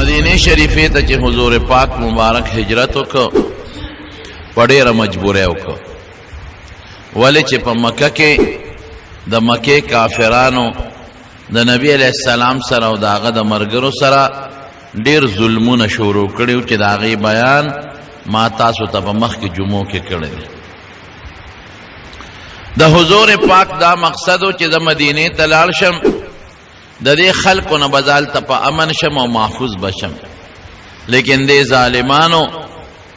مدینه شریفه ته چې حضور پاک مبارک هجرت وکړ په ډېره مجبورۍ وکړ، ولې چې په مکه کې د مکې کافرانو د نبی علیہ السلام سره او د هغه د ملګرو سره ډېر ظلمونه شروع کړي چې د هغې بیان ما تاسو ته په مخکې جمعو کې کړی دی. د حضور پاک دا مقصد و چې د مدینې ته لاړ شم، د دې خلکو نه به زه هلته په امن شم او محفوظ بشم، لیکن دې ظالمانو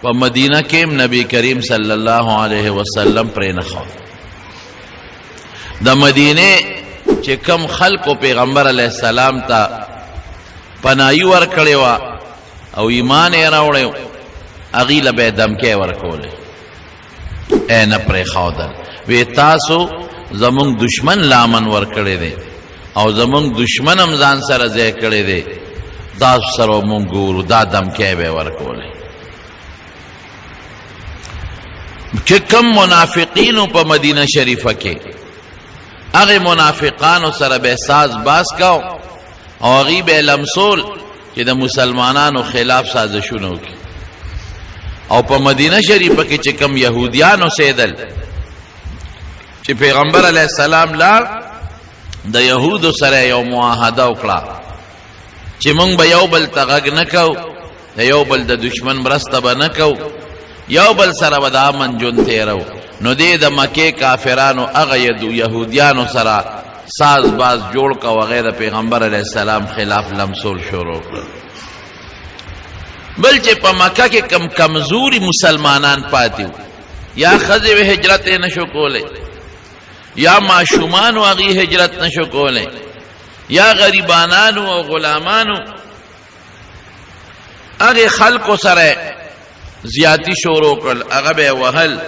په مدینه کې نبی کریم صلی الله علیه وسلم پرې نه ښود. د مدینې چې کم خلکو پیغمبر علیه السلام ته پناهي ورکړې وه او ایمان یې راوړی، هغې له به یې دمکۍ ورکولې، ای نه پرېښودل. وی تاسو زمونږ دشمن لامن ورکړی دی او زمونږ دشمن هم ځان سره ځای کړی دی، تاسو سره مونږ ګورو، دا دمکۍ به یې ورکولې. چې کم منافقینو په مدینه شریفه کې هغې منافقانو سره به ساز باز کو او هغې به یې لمسول چې د مسلمانانو خلاف سازشونه وکړي. او په مدینه شریفه کې چې کم یهودیان اوسېدل، چې پیغمبر علیه السلام لاړ د یهودو سره یو معاهده وکړه چې موږ به یو بل ته غږ نه کوو، د یو بل د دشمن مرسته به نه کوو، یو بل سره به د امن ژوند تېرو. نو دې د مکې کافرانو هغه یهودیانو سره ساز باز جوړ که هغې د پیغمبر علیه السلام خلاف لمسول شروع کړل. بل چې په مکه کې کم کمزوري مسلمانان پاتې وو، یا ښځې وې هجرت یې نشو کولی، یا ماشومانو هغې هجرت نشو کولی، یا غریبانانو او غلامانو، هغې خلکو سره زیاتی شروع کړل، هغه به یې وهل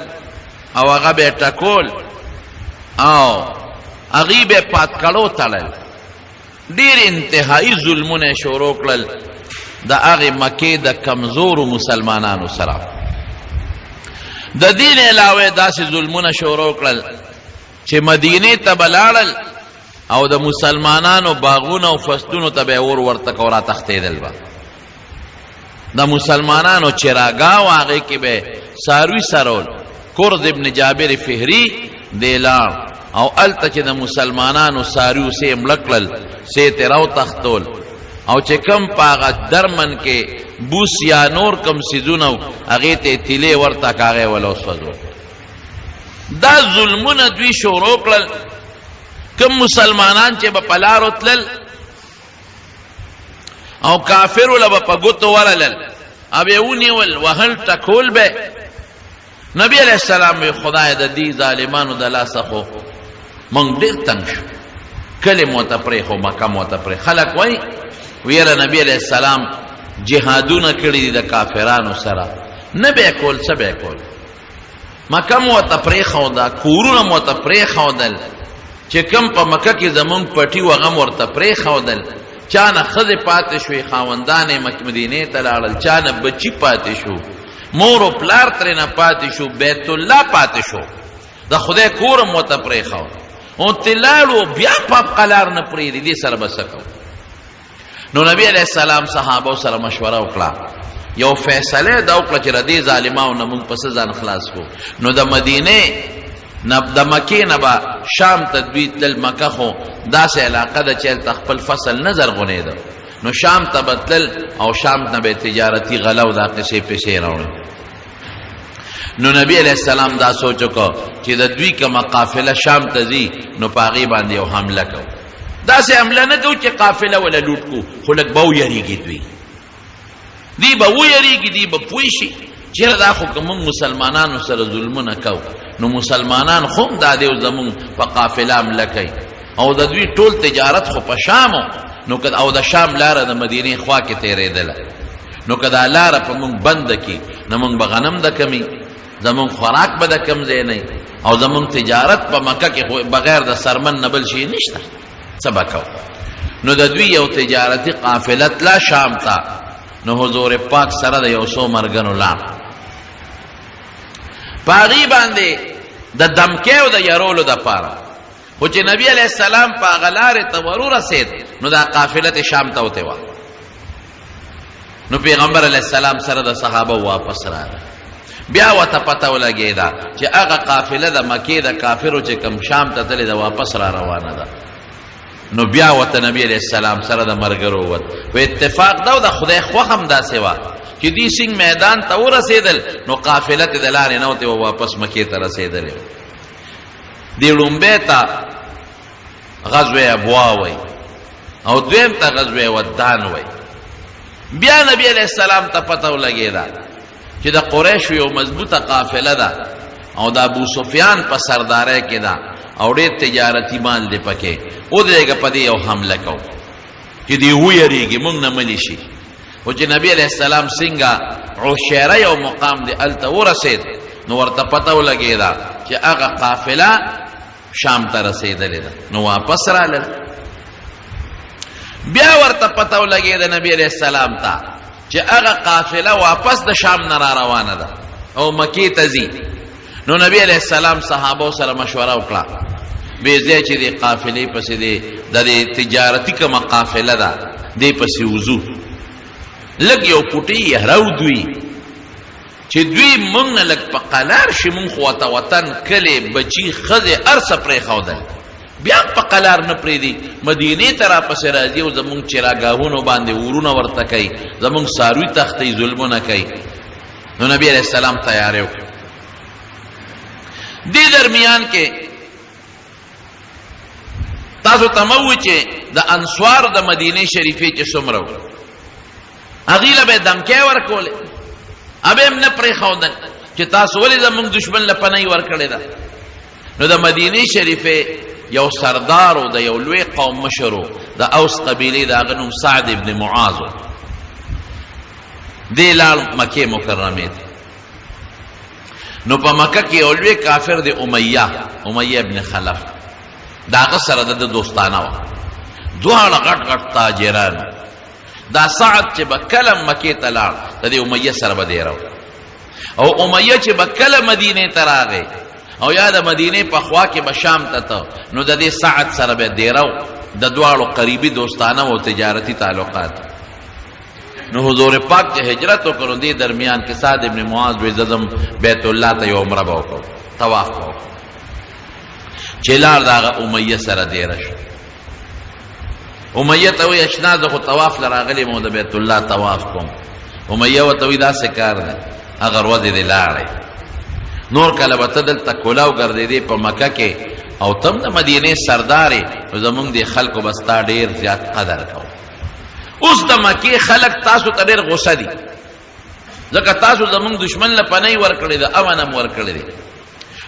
او هغه به یې ټکول او هغې به یې پاتکړو تړل. ډېر انتهایي ظلمونه یې شروع کړل د هغې مکې د کمزورو مسلمانانو سره. د دې نه علاوه داسې ظلمونه شروع کړل چې مدینې ته به لاړل او د مسلمانانو باغونو او فصلونو ته به یې اور ورته کو را تښتېدل به. د مسلمانانو چراګاه و هغې کې به څاروي سرول. کرز ابن جابر فهري دی لاړ او هلته چې د مسلمانانو څاروي سې یې مړه کړل، سې ترې راوتښتول او چې کم په هغه درمن کې بوس یا نور کم څیزونه و هغې ته یې تیلې ورته که هغه یې وله وسوځول. دا ظلمونه دوی شروع کړل. کم مسلمانان چې به په لارو تلل او کافرو له به په ګوتو ورلل او به یې ونیول، وهل ټکول به. نبی علیه السلام وی خدای د دې ظالمانو د لاسه خو موږ ډېر تنګ شو، کلي مو ته پرېښو، مکه مو ته پرېښو. خلک وایي ویره نبی علیہ السلام جهادونه کړي دي د کافرانو سره، نه به یې کول، څه به یې کول. مکه مو ورته پرېښوده، کورونه مو ورته پرېښودل، چې کوم په مکه کې زمونږ پټي و هغه مو ورته پرېښودل. چا نه ښځې پاتې شوې، خاوندان یې مدینې ته لاړل، چا نه بچي پاتې شو، مور و پلار ترې نه پاتې شو، بیت الله پاتې شو، د خدای کور هم ورته پرېښود. او ترې لاړو بیا په قلار نه پرېږدي، دې سره به څه کوو؟ نو نبی علیہ السلام صحابه سره مشوره وکړه، یو فیصله دا وکړه چې ردې ظالمانو نه موږ پسې ځان خلاص کړو. نو د مدینې د مکې نه به شام ته دوی تلل. مکه خو داسې علاقه ده چې هلته خپل فصل نه زرغونېده، نو شام ته به تلل او شام نه به تجارتي غله او دا قصې پیسې راوړل. نو نبی علیہ السلام دا سوچ وکړه چې د دوی کومه قافله شام ته ځي، نو په هغې باندې یو حمله کوو. داسې حمله نه کوو چې قافله ولا لوټ کو، خو لږ به ویریږي دوی به ویریږي، دوی به پوه شي چېرې دا خو که موږ مسلمانانو سره ظلمونه کوو، نو مسلمانان خو هم دا دی زمونږ په قافله حمله کوي. او د دوی ټول تجارت خو په شام نو که او د شام لاره د مدینې خوا کې تېرېدله، نو که دا لاره په موږ بنده کړي، نو موږ به غنم د کمي، زمونږ خوراک به د کم ځای نه او زمونږ تجارت په مکه کې بغیر د سرمن نه بل شي نشته، څه به کوو؟ نو د دوی یو تجارتي قافله تله شام ته. نو حضور پاک سره د یو څو مرګنو لاړ، په هغې باندې د دمکۍ او د یرولو دپاره. خو چې نبی علیہ السلام په هغه لارې ته ورورسېد، نو دا قافله شام ته وتې وه. نو پیغمبر علیہ السلام سره د صحابه واپس راغله بیا ورته پته ولګېده چې هغه قافله د مکې د کافرو چې کوم شام ته تللې ده واپس را روانه ده نو بیا ورته نبی علیہ السلام سره د ملګرو ووت په اتفاق ده او د خدای خوښ هم داسې وه چې دوی سنګ میدان ته ورسېدل نو قافله ته د لارې نه وتې واپس مکې ته رسېدلې دې لومبۍ ته غزوه ابوا وی او دویم ته غزوه ودان وی بیا نبی علیہ السلام ته پته ولګېده چې د قریشو یو مضبوطه قافله ده او د ابو سفیان په سردارۍ کې ده او ډېر تجارتي مال دی پکې ودرېږه په دې یو حمله کوو چې دې ویریږي موږ نه منې شي خو چې نبی علیہ السلام څنګه عشیره یو مقام دی هلته ورسېد نو ورته پته ولګېده چې هغه قافله شام ته رسېدلې ده نو واپس رالل بیا ورته پته ولګېده نبی علیہ السلام ته چې هغه قافله واپس د شام نه را روانه ده او مکې ته ځي نو نبی علیہ السلام صحابو سره مشوره وکړه وی ځای چې دې قافلې پسې د دې تجارتي کومه قافله ده دې پسې وځو لږ یو پوټی یهرو دوی چې دوی مونږ نه لږ په قلار شي مونږ خو ورته وطن کلي بچي ښځې هر څه پرېښودل بیا په قلار نه پرېږدي مدینې ته راپسې راځي او زمونږ چراګاهونو باندې ورونه ورته کوي زمونږ څاروي تښتوي ظلمونه کوي نو نبی علیہ السلام تیاری وکړه دې درمیان کې تاسو ته مه ووایي چې د انصارو د مدینې شریفې چې څومره وو هغې له به یې دمکۍ ورکولې ابه هم نه پرېښودل چې تاسو ولې زمونږ دشمن له پنۍ ورکړې ده نو د مدینې شریفې یو سردار و د یو لوی قوم مشر و د اوس قبیلې د هغه نوم سعد ابن معاذ و دې لاړ مکې مکرمې ته نو په مکه کې یو لوی کافر دی امیه ابن خلف د هغه سره د دوستانه وه دواړه غټ غټ تاجران دا سعد چې به کله مکې ته لاړ د دې امیه سره به دیره او امیه چې به کله مدینې ته راغی او یا د مدینې په خوا کې به شام ته نو د دې سعد سره به دیره د دواړو قریبي دوستانه او تجارتي تعلقات نو حضور پاک چې هجرت وکړو دې درمیان کې سعد ابن معاذ وی زدم بیت الله ته یو عمره به وکړو طواف به وکړو چې لاړ د هغه امیه سره دیره شو امیه ته وی اشنا زه خو طواف له راغلی مو د بیت الله طواف کوم امیه ورته وی داسې کار دی هغه ورځې دې لاړی نور کله به ته دلته کولاو ګرځېدې په مکه کې او تم د مدینې سردارې نو زمونږ دې خلکو به ستا ډېر زیات قدر کوو اوس د مکې خلک تاسو ته ډېر غوسه دي ځکه تاسو زمونږ دشمن له پنۍ ورکړې ده امن هم ورکړې دی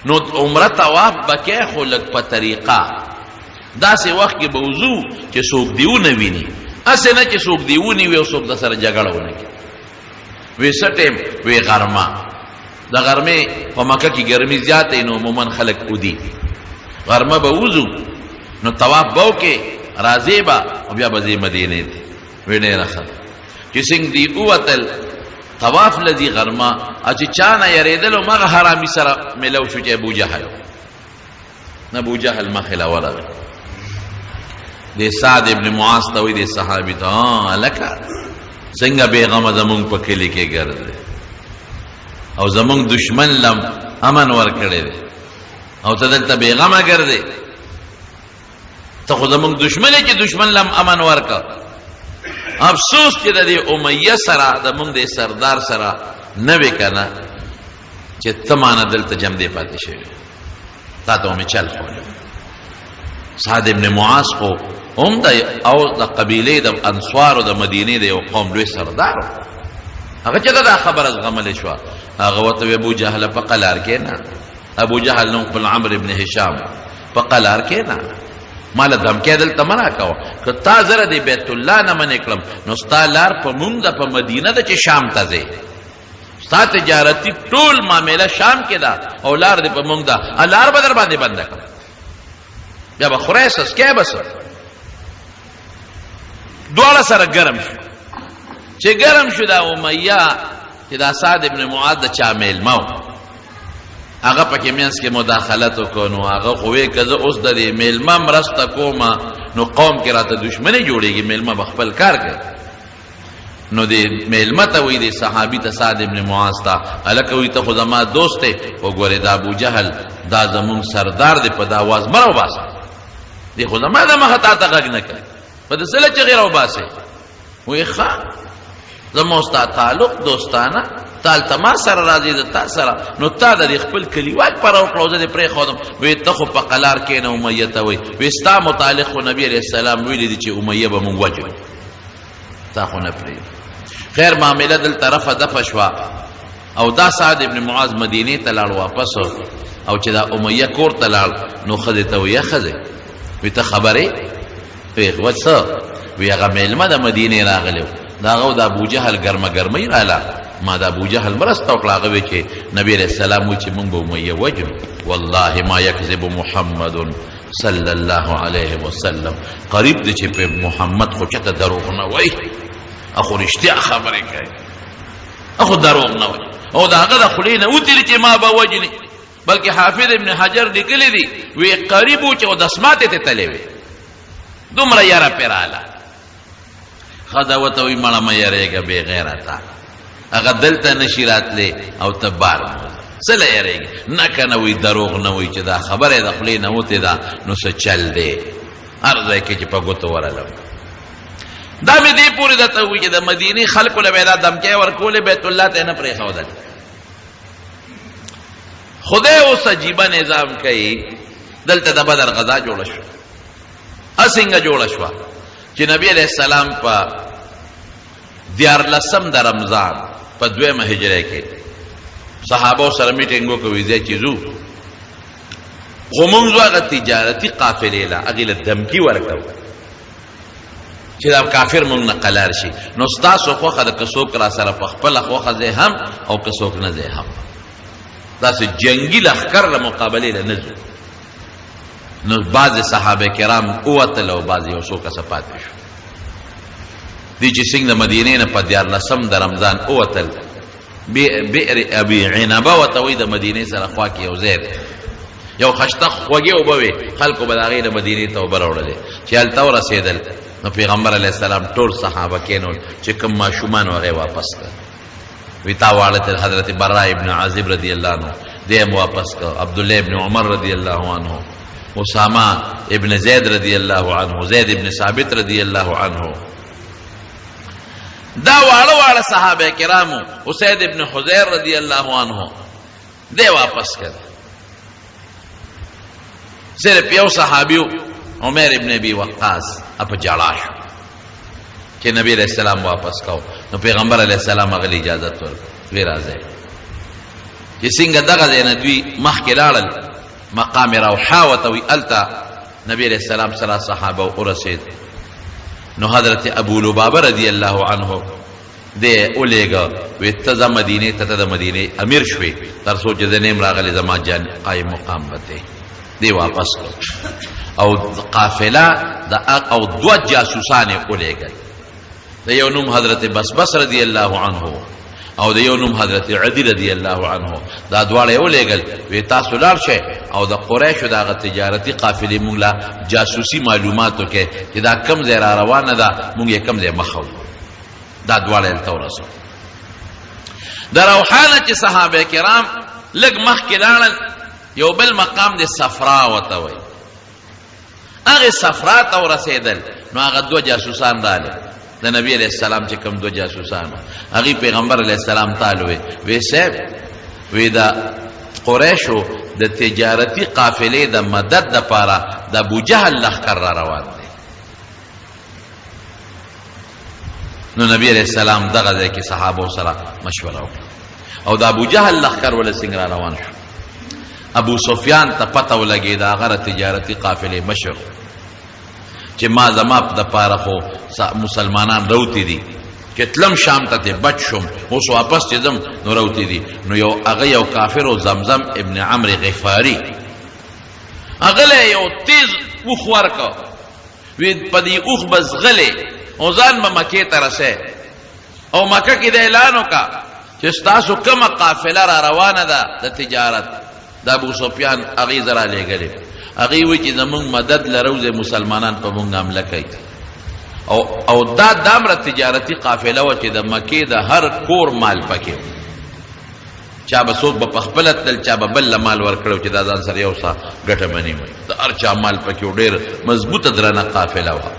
نو عمره طواف به کې خو لږ په طریقه داسې وخت کې به وځو چې څوک دې ونه ویني هسې نه چې څوک دې ونیوي او څوک د سره جګړه ونه کړي وی څه ټیم وی غرمه د غرمې په مکه کې ګرمي زیاته نو عموما خلک ودي غرمه به وځو نو طواف به وکړې راځې به او بیا به ځې مدینې ته وی ډېره ښه چې څنګه دې ووتل طواف لذي غرمه چې چا نه یریدلو مغه حرامي سره ملو شو چې ابو جهل مخې له ورغی د سعد ابن معاذ ته وی د صحابي ته لکه څنګه بیغمه زمونږ په کلي کې ګرځي او زمونږ دشمن لم امن ورکړی دی او ته دلته بیغمه ګرځې ته خو زمونږ دشمن یې چې دشمن لم امن ورکړه افسوس چې د دې امیه سره زمونږ د سردار سره نه وې که نه چې ته مانه دلته جمدې پاتې شوې تا ته مې چل خوړی سعد ابن معاذ خو هم د قبیلې د انصارو د مدینې د یو قوم لوی سردار هغه چې دا خبره زغملی شوه هغه ورته وی ابو جهل په قلار کې نه ابو جهل نوم خپل عمرو ابن هشام په قلار کې نه ماله دمکې دلته مه راکوه که تا زره د بیت الله نه منې کړم نو ستا لار په مونږ ده په مدینه ده چې شام ته ځې ستا تجارتي ټول معامله شام کې ده او لار دې په مونږ ده لار به در باندې بنده کړم بیا به خورئ سسکی به څه دواړه سره ګرم شو چې ګرم شو دا امیه چې دا سعد ابن معاذ د چا میلمه و هغه پکې منځ کې مداخلت وکړو نو هغه خو وی که زه اوس د دې میلمه مرسته کومه نو قوم کې راته دشمني جوړېږي میلمه به خپل کار کوي نو دې میلمه ته وایي دې صحابي ته سعد ابن معاذ ته هلکه وایي ته خو زما دوست دی وګورې دا ابوجهل دا زمونږ سردار دی په دا آواز مه راوباسه دې خو زما د مخه تا ته غږ نه کوي په د څه له چغې راوباسې وایي ښه زما او ستا تعلق دوستانه تا هلته ما سره راځي د تا سره نو تا د دې خپل کلیوال پره وکړه او زه دې پرېښودم وایي ته خو په قلار کښېنه امیه ته وایي وایي ستا متعلق خو نبي علیه السلام ویلي دي چې امیه به مونږ وجنو تا خو نه پرېږدو خیر معامله دلته رفع دفع شوه او دا سعد ابن معاذ مدینې ته لاړ واپس او چې دا امیه کور ته لاړ نو ښځې ته وایي ښځې وایي ته خبرې وایي وه څه وایي هغه میلمه د مدینې راغلی و د هغه او د ابوجهل ګرمه ګرمۍ راله ما د ابوجهل مرسته وکړه هغه وایي چې نبي علیه السلام وایي چې مونږ به امیه وجنو والله ما یکذب محمد صلی الله علیه وسلم قریب دی چې په محمد خو چاته دروغ نه وایي اخو رښتیا خبرې کوي اخو دروغ نه وایي او د هغه د خولې نه وتلي چې ما به وجني بلکې حافظ ابن حجر لیکلی دي وی قریب و چې دسماتې ته تللی وي دومره یاره پرې راله ښځه ورته وایي مړه مه یارېږه بې غیرته هغه دلته نشي راتلی او ته بار څه له یارېږي نه که نه وایي دروغ نه وایي چې دا خبره د خولې نه وتې ده نو څه چل دی هر ځای کې چې په ګوتو ورلم دا مې دې پورې درته وایي چې د مدینې خلکو له به دا دمکۍ ورکولې بیت الله ته یې نه پرېښودل خدای اوس عجیبه نظام کوي دلته د بدر غذا جوړه شوه څنګه جوړه شوه چې نبی علیہ السلام په 14 د رمضان په 2 هجری کې صحابه سره میټینګ وکوي ځای چې ځو خو موږ هغه تجارتي قافلې له هغې له دمکي ورکوو چې دا کافر موږ نه قلار شي نو ستاسو خوښه ده که څوک را سره په خپله خوښه ځای هم او که څوک نه ځای هم داسې جنګي لښکر له مقابلې له نه ځو نو بعض صحابه کرام ووتل او بعض یو څو کسه پاتې شو دی چې څنګه د مدینې نه په 14 د رمضان ووتل بئر ابي عنبه ورته وایي د مدینې سره خوا کې یو ځای دی یو خشته خوږې اوبه وې خلکو به د هغې نه مدینې ته اوبه راوړلې چې هلته ورسېدل نو پیغمبر علیه السلام ټول صحابه کېنول چې کوم ماشومان و هغې واپس کړ وی تا واړه تر حضرت براء ابن عازب رضی الله عنه دی هم واپس کړ عبدالله ابن عمر رضی الله عنه اسامه ابن زید رضی الله عنه زید ابن ثابت رضی الله عنه دا واړه واړه صحابه کرامو اسید ابن حضیر رضی الله عنه دی واپس کړ صرف یو صحابیو عمر ابن ابي وقاص اپ جړا شو چې نبی علیہ السلام واپس کاو نو پیغمبر علیہ السلام هغه اجازه ورکړه وی راځي چې څنګه دغه ځای نه دوی مخکې لاړل مقام روحا وتوي التا نبی علیہ السلام سره صحابه ورسید نو حضرت ابو لبابه رضی الله عنه دې اولېګه وې ته د مدینې ته د مدینې امیر شوې تر څو چې د نیم راغلی زما جان قائم مقام بته دی واپس کړ او قافله او 2 جاسوسان اولېګل د یو نوم حضرت بسبس رضی الله عنه او د یو نوم حضرت عدی رضی الله عنه دا دواړه یو لېږل وی تاسو لاړ شئ او د قریشو دغه تجارتي قافلې مونږ له جاسوسي معلوماتو کې چې دا کم ځای را روانه ده مونږ یې کم ځای مخو دا دواړه هلته ورسو د روحانه چې صحابه کرام لږ مخکې لاړل یو بل مقام د صفرا ورته وایي هغې صفرا ته ورسېدل نو هغه 2 جاسوسان راغلل د نبی علیہ السلام چې کوم 2 جاسوسان هغه پیغمبر علیہ السلام تعالی وی صاحب وی دا قریشو د تجارتي قافلې د مدد د پاره د ابو جهل لخر را روان دي نو نبی علیہ السلام دغه ځای کې صحابه سره مشوره وکړه او د ابو جهل لخر ول څنګه را روان شو ابو سفیان ته پته ولګي دا غره تجارتي قافلې مشر چې ما زما د پاره خو مسلمانان روتی دي چې تلم شام ته بچ شم اوس واپس چې ځم نو روتی دي نو یو هغه یو کافر او زمزم ابن عمرو غفاری هغه له یو تیز اوښ ورکړه وی په دې اوښ بس غلې او ځان به مکې ته رسې او مکه کې د اعلان وکړه چې ستاسو کومه قافله را روانه ده د تجارت د ابو سفیان هغې زه را لېږلې هغې وایي چې زمونږ مدد لروزې مسلمانان په مونږ حمله کوي او دا دامره تجارتی قافله و چې د مکې د هر کور مال پکې چا به څوک به په خپله تلل چا به بل له مال ورکړی چې دا ځان سره یو څه ګټه مني وي د هر چا مال پکې ډېر مضبوطه درنه قافله وه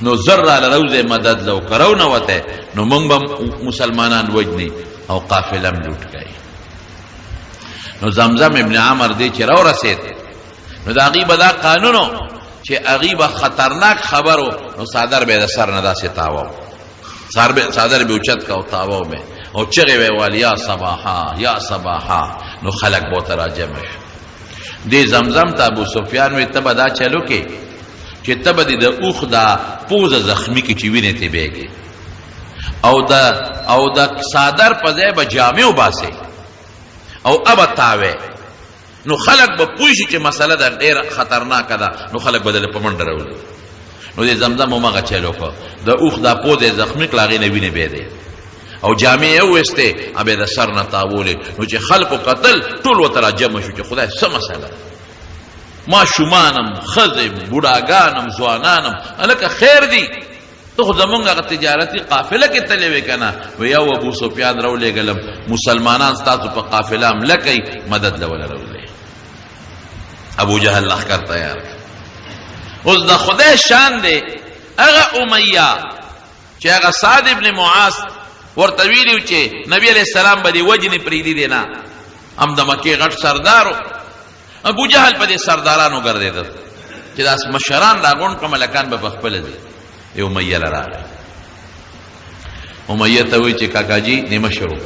نو زر راله روزې مدد لو که رو نه وتی نو موږ به مسلمانان وجني او قافله هم لوټ کوي نو زمزم ابن عمر دی چې راورسېد نو د هغې به دا قانونو چې هغې به خطرناک خبرو نو څادر به یې د سر نه داسې تاوه څادر به اوچت که او تاوه به او چغې به یې ویل یا صباحا یا صباحا نو خلک به ورته راجمع شو دې زمزم ته ابو سفیان وایي ته به دا چلو کې چې ته به دې د اوښ دا پوزه زخمي کې چې وینې ترې بهېږي او د څادر په ځای به جامې وباسې او ابه تاوې نو خلق به پوه شي چې مسله ده ډېره خطرناکه ده نو خلک به دله په منډه راولي نو دې زمزم همغه چل وکړه د اوښ دا پوزه یې زخمي کړه هغې نه وینې بهېدې او جامې یې وویستې ابه یې د سر نه تاولې نو چې خلکو قتل ټول ورته راجمع شو چې خدای څه مسله ماشومانم ښځې بوډاګانم ځوانانم هلکه خیر دی ته خو زمونږ هغه تجارتي قافله کې تللی وې که نه و یو ابو سفیان راولېږلم مسلمانان ستاسو په قافله حمله کوي مدد له وله راولې ابو جهل لښکر تیار کړ اوس د خدای شان دی هغه امیه چې هغه سعد ابن معاذ ورته ویلي و چې نبي علیه السلام به دې وجنې پرېږدي دی نه هم د مکې غټ سردار ابو جهل په دې سردارانو ګرځېده چې دا مشران راغونډ کړه ملکان به په خپله ځي یو امیه له راغی امیه ته وایي چې کاکاجي نیمه شروع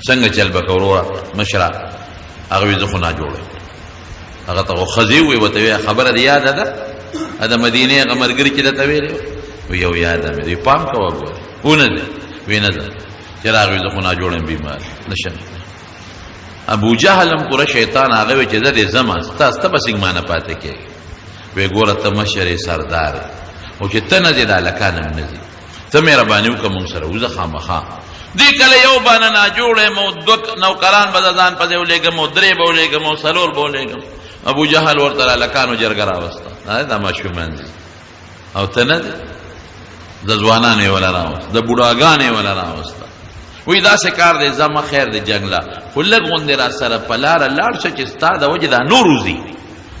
څنګه چل به که وروره مشره هغه وایي زه خو ناجوړه هغه ته خو ښځې ووایي ورته وایي خبره دې یاده ده د مدینې هغه ملګري چې درته ویلې وایي یو یاده مې دوی پام کوه ګورې ونه ده وایي نه ده چې راغی زه خو ناجوړ یم بیمار نشم ابو جهل هم پوره شیطان هغه وایي چې زه دې ځمه ستاسو ته به څنګه مانه پاتې کېږي وایي ګوره ته مشر سردار او چې ته نه ځې دا هلکان هم نه ځي ته مهرباني وکړه مونږ سره وځه خامخا دې کله یو بانه ناجوړ یم او دوه نوکران به د ځان پسې ولېږم او درې به ولېږم او څلور به ولېږم ابو جهل ورته هلکانو جرګه راوسته دا ماشومان دي او ته نه ځې د ځوانانو یې وله راوسته د بوډاګانو یې وله راوسته وایي داسې کار دی ځمه خیر دی جنګ له خو لږ غوندې را سره په لاره لاړ شه چې ستا د وجې دا نور وځي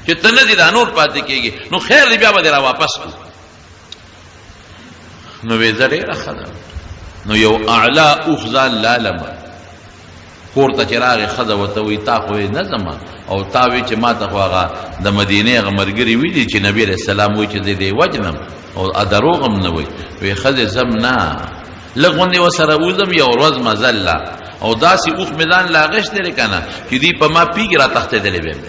چې ته نه ځې دا نور پاتې کېږي نو خیر دی بیا به دې را واپس کړو نو وی زه ډېره ښه ده نو یو اعلی اوښ ځان لالمه کور ته چې راغې ښځه ورته وایي تا خو نه ځمه او تا وایي چې ما ته خو هغه د مدینې هغه ملګري ویلي چې نبي علیه السلام وایي چې زه دې وجنم او دروغ هم نه وایي وایي ښځې ځم نه لږ غوندې ورسره وځم یو ورځ مزل او داسې اوښ مې ځان له اغېشتی دی که نه چې دوی په ما پیږي را تښتېدلی به یم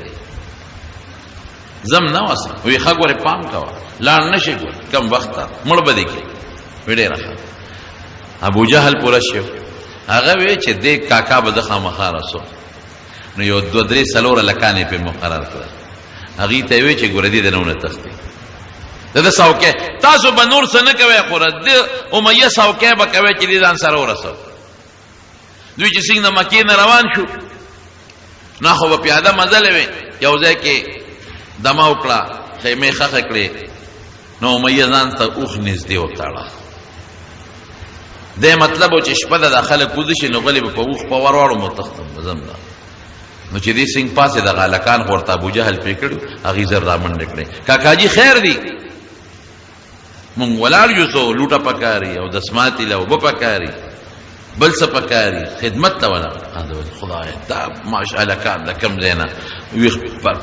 ځم نه ورسره وایي ښه ګورې پام کوه لاړ نه شي ګورې کم وخت ته مړ به دې کړي ډېره ښه ابو جهل پوره شو هغه وی چې دې کاکا به د خامخا رسو نو یو دوه درې څلور هلکان یې پرې مقرر کړل هغې ته یې وی چې ګوره دې د نه ونه تښتي د ده څوکۍ تاسو به نور څه نه کوئ خو د امیه څوکۍ به کوئ چې دې ځان سره ورسو دوی چې څنګه د مکې نه روان شو نه خو به پیاده مزلې وې یو ځای کې دمه وکړه خیمې ښخې کړې نو امیه ځان ته اوښ نږدې وتاړه دې مطلب و چې شپه ده دا خلک وځي شي نو غلی به په اوښ په ورواړو متختم به ځم نو چې دې سنګ پاسې دغه هلکان خو ورته ابوجهل پرې کړي هغې زر را منډې کړې کاکاجي خیر دی مونږ ولاړ یو څو لوټه پکاري او دسماتې له اوبه پکاري بل څه پکاري خدمت ته ولاړ خدای دا ماش هلکان د کوم ځای نه ویښ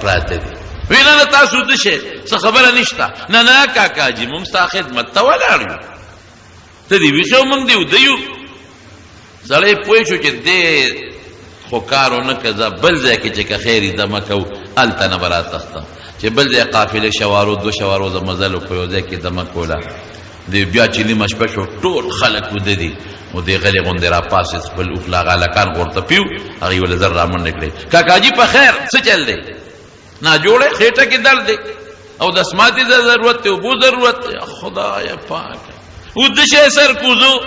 پراته دي وی نه تاسو څه شی څه خبره نشته نه نه کاکاجي مونږ ستا خدمت ته ولاړ یو ته دې ویښ او مونږ دې ودیو سړی پوه شو چې دې خو کار ونه که زه بل ځای کې چې که خیر یې دمه کوو هلته نه به راتښتم چې بل ځای قافلې شوارو دوه شوارو د مزلو په یو ځای کې دمه کوله بیا چې نیمه شپه شو ټول خلک وده دي او دې غلې غوندې را پاسې خپل اوښ له هغه هلکان ورته پیو هغې ولې زر را منډې کړې کاکاجي په خیر څه چل دی ناجوړی خېټه کې درد دی او دسماتې ضرورت دی اوبو ضرورت دی خدای پاک اوده شی سر کوزو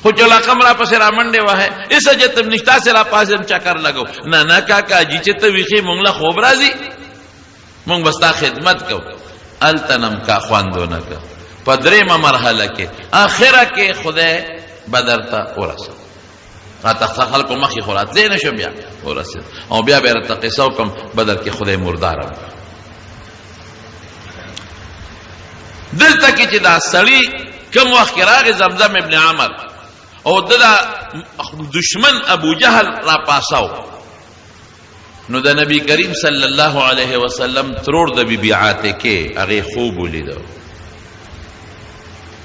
خو چې لقم را پسې را منډې وهی هېڅ حاجت نشته سې را پاسې چکر لګو نه نه کاکاجي چې ته ویښې مونږ له خوب راځي مونږ به ستا خدمت کوو هلته نم کا خوند ونه که په درېمه مرحله کې آخره کې خدای بدر ته ورسوه. راته خلکو مخې خو راتلی نه شو، بیا ورسېد او بیا به یې راته قصه وکړم بدر کې خدای مرداره وکړه. دلته کې چې دا سړي کوم وخت کې راغی زمزم ابن عمر او د دشمن ابو جهل را پاساو، نو د نبی کریم صلی الله علیه وسلم ترور د بیبي عاتکې هغې خوب ولیدو.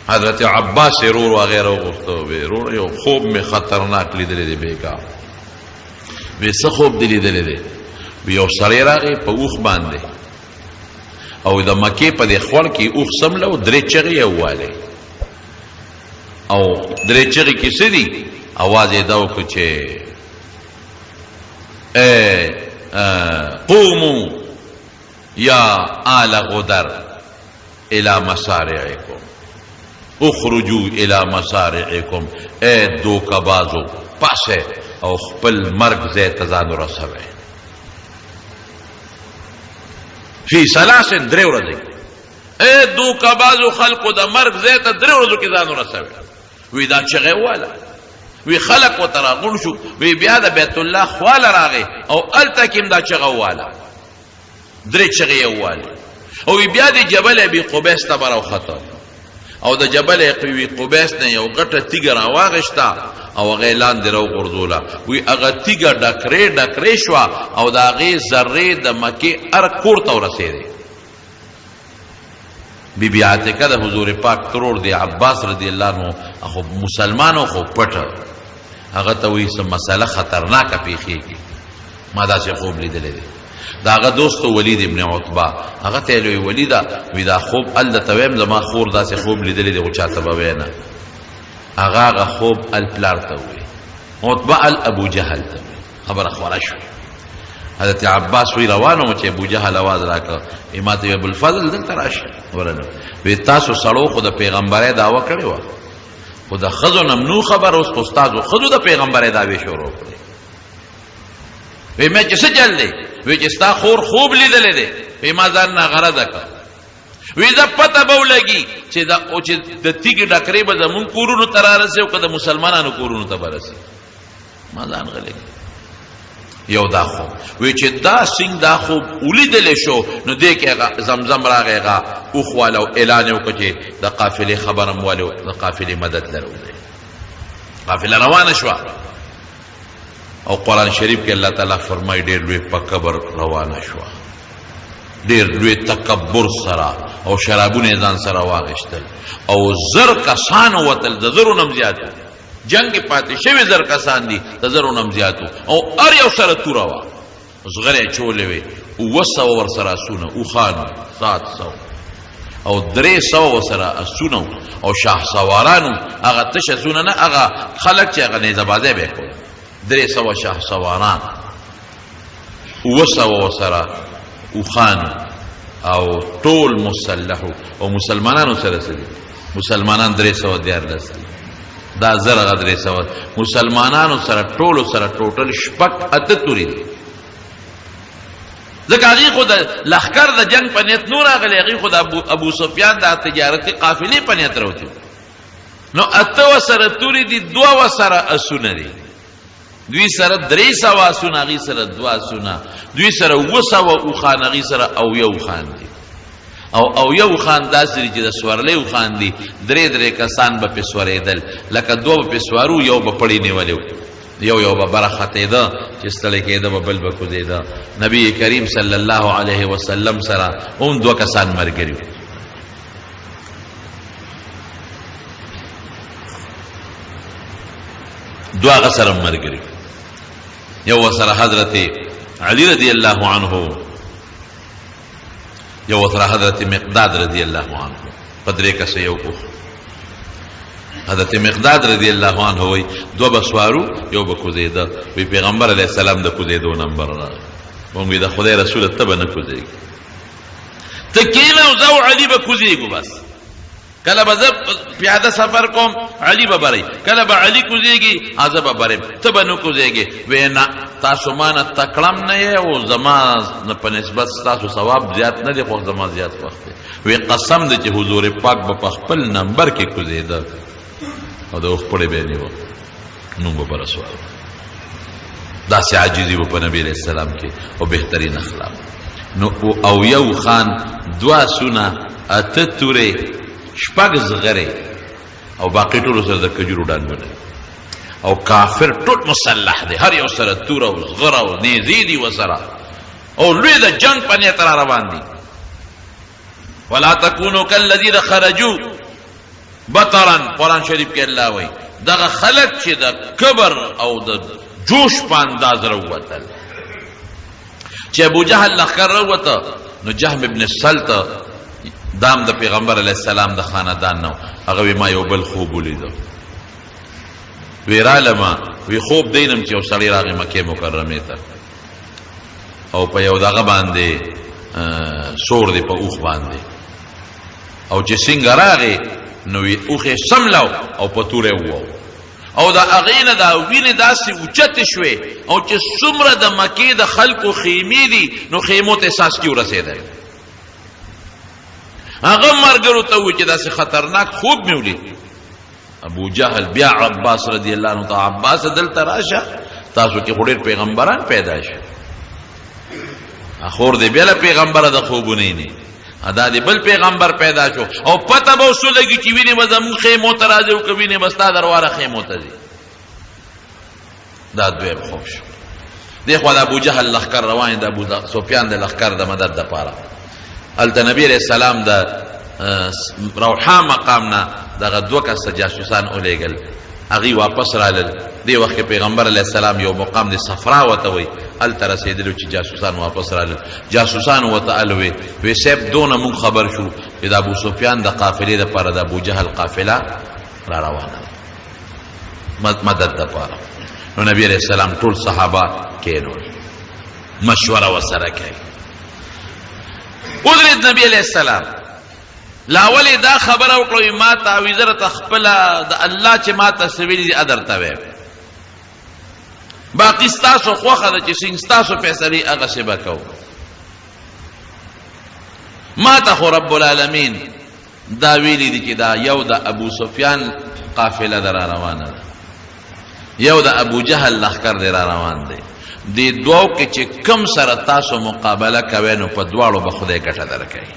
حضرت عباس رور وغیره وغوښته، وی رور یو خوب می خطرناک لیدلی دی بیګا. وی څه خوب دی لیدلی دی؟ وی یو سړی راغی په اوښ باندې او د مکې په دې خوړ کې اوښ څمله او درې چغې یې ووالې او درې چغې کې څه دي؟ اواز یې دا وکړو چې قوموا یا آل غدر الى مسارعکم اخرجوا الى مسارعکم، اے دوکبازو پاسه او خپل مرګ ځای ته ځان ورسوئ. فی ثلاث، درې ورځې، اے دوکبازو خلقو د مرګ ځای ته درې ورځو کې ځان ورسوئ. وی دا چغې واله، وی خلق ورته راغونډ شو، وی بیا د بیت الله خواله راغی او هلته کې هم دا چغه وواله، درې چغې یې ووالې او وی بیا د جبل ابي قبیس ته به راوخته او د جبل ابي قبیس نه یو غټه تیږه راواغشته او هغه لاندې راوغورځوله. وی هغه تیږه ډکرې شوه او د هغې ذرې د مکې هر کور ته ورسېدې. بی بی عاتکه د حضور پاک ترور دی عباس رضی الله عنه خو مسلمانو خو پټه، هغه ته وایي څه مسله خطرناکه پیښیږي، ما داسې خوب لیدلی دی. د هغه دوست ولید ابن عتبه هغه ته یې ولیده، وی دا خوب هلته ویم زما خور داسې خوب لیدلی دی خو چاته به وی نه. هغه خوب الپلار ته وایي، عتبه ابو جهل ته وایي. خبره خوره شوه. حضرت عباس وی روانو چې ابو جهل आवाज راکړ، امات ابو الفضل دلته راشه ورنه. وی تاسو سړو خو د پیغمبري دعوه کړې و، خو د ښځو نمنو خبر اوس خو ستاسو ښځو د پیغمبري دعوې شروع کړې. وی مې چې څه چل دی؟ وی چې ستا خور خوب لیدلی دی. وی ما ځان نه غرضه کړ. وی زه پته به ولګي چې د تیږې ډکرې به زمونږ کورونو ته رارسي او که د مسلمانانو کورونو ته به رسي. ما ځان غلی یو دا خوب. وی چې دا سنگ دا خوب ولیدلی شو نو دې کې زمزم راغی، هغه اوښ واله او اعلان یې وکړه چې د قافلې خبره م والو، د قافلې مدد لرو دی. قافله روانه شوه او قرآن شریف کې الله تعالی فرمایي ډېر لوی په کبر روانه شوه، ډېر لوی تکبر سره او شرابونه ځان سره واغېستل او زر کسان وتل، د زرو نم زیات جنگ پاتې شوي زر کسان دي، د زرو نم زیاتو او هر یو سره توره وه، زغرې چولې وې، 200 ورسره اسونه اوښانو، 700 او 300 ورسره اسونه او شاه سوارانو. هغه تش اسونه نه، هغه خلک چې هغه نیزه بازۍ به یې کول، 300 شاه سواران، 200 ورسره اوښانو او ټول مسلحو او مسلمانانو سره څه دي؟ مسلمانان 314 دا زرغه 300 مسلمانانو سره ټولو سره ټوټل شپږ اته توري دي. ځکه هغې خو د لښکر د جنگ په نیت نو راغلی، هغې خو د ابو سفیان د تجارتي قافلې په نیت راوتي. نو اته وسره توري دي، 2 وسره اسونه دي، دوی سره 300 اسونه، هغې سره 2 اسونه، دوی سره 200 اوښان، هغې سره 80 اوښان دي. او یو خان داسې دي چې د سورلۍ اوښان دي، 3 کسان به پې سورېدل، لکه 2 به پې سوارو، یو به پړی نیولی و، یو به بره ختېده چې ستړی کېده به بل به کوزېده. نبی کریم صلی الله علیه وسلم سره هم 2 کسان ملګري وو. دو هغه سره ملګري، یو سره حضرت علی رضی الله عنه، یو سره حضرت مقداد رضی الله عنه، په 3 کسه یو کو. حضرت مقداد رضی الله عنه وی 2 بسوارو، یو به کوزیده. وی پیغمبر علیه السلام د کوزیدو نمبر راغی، مونږ د خدای رسول ته به نه کوزیږي، ته کېنه او زه او علي به کوزیږو بس. کله به زه پیاده سفر کوم علي به برئ، کله به علي کوزېږي زه به برم، ته به نه کوزېږې. وی نه تاسو ما نه تکړم نه یې او زما په نسبت ستاسو ثواب زیات نه دی، خو زما زیات وخت دی. وی قسم دی چې حضور پاک به په خپل نمبر کې کوزېده او د اوښپړې به یې نیوه، نوم به به رسول. داسې عاجزي به په نبي علیه السلام کې او بهترین اخلاق. نو او یو خان، دوه سونه، اته تورې، شپږ زغرې او باقي ټولو سره د کجورو ډانګونه، او کافر ټول مسلح دی، هر یو سره توره او زغره او نیزې دي ورسره، او لوی د جنګ په نیت را روان دي. ولا تکونو کالذین خرجوا بطرا، قرآن شریف کې الله وایي دغه خلک چې د کبر او د جوش په انداز راووتل. چې ابو جهل لښکر راووته نو جهم ابن السلط دام د پیغمبر علیه السلام د خاندان نو، هغه وی ما یو بل خوب ولیدو. وی رالما وی خوب دینم چې یو سړی راغی مکې مکرمې ته او په یو دغه باندې سور دی په اوښ باندې، او چې څنګه راغی نو وی اوښې سملو او په توره ووو، او دا هغې نه دا وینې داسې اوچتې شوې، او چې څومره د مکې د خلکو خیمې دي نو خیمو ته څاڅکي ورسېدل. هغه مرګرو ته وی چې داسې خطرناک خوب مې ولید. ابو جهل بیا عباس رضی الله عنه ته، عباس دلته راشه، تاسو کې خو ډېر پیغمبران پیدا شي، خور دې بیا پیغمبره د خوبونه نه ادا دې بل پیغمبر پیدا شو، او پته به اوسو لګي چې وینې به زمون خیمو ته راځي او که وینې به ستا درواره خیمو ته ځي. دا دویم خوب شو. دې خوا د ابو جهل لښکر روان د ابو سفیان د لښکر د مدد دپاره. هلته نبی علیه السلام د روحا مقام نه دغه دوه کسه جاسوسان ولېږل، هغوی واپس رالل. دې وخت کې پیغمبر علیه السلام یو مقام د صفرا ورته وایي، هلته رسېدلو چې جاسوسان واپس رالل. جاسوسانو ورته الوې وی صاحب دونه مونږ خبر شو چې د ابو سفیان د قافلې دپاره د ابو جهل قافله را روانه ده مدد دپاره. نو نبی علیه السلام ټول صحابه کېنول، مشوره ورسره کوي. ودرېد نبی علیه السلام، لاولې دا خبره وکړه ما تعویذه راته خپله د الله چې ما ته څه ویلي دي درته وایم، باقي ستاسو خوښه ده چې څنګه ستاسو فیصلې هغسې به کوو. ما ته خو رب العالمین دا ویلي دي چې دا یو د ابو سفیان قافله ده را روانه ده، یو د ابو جهل لښکر دی را روان دی. دې دوو کې چې کم سره تاسو مقابله کوئ نو په دواړو به خدای ګټه درکوي.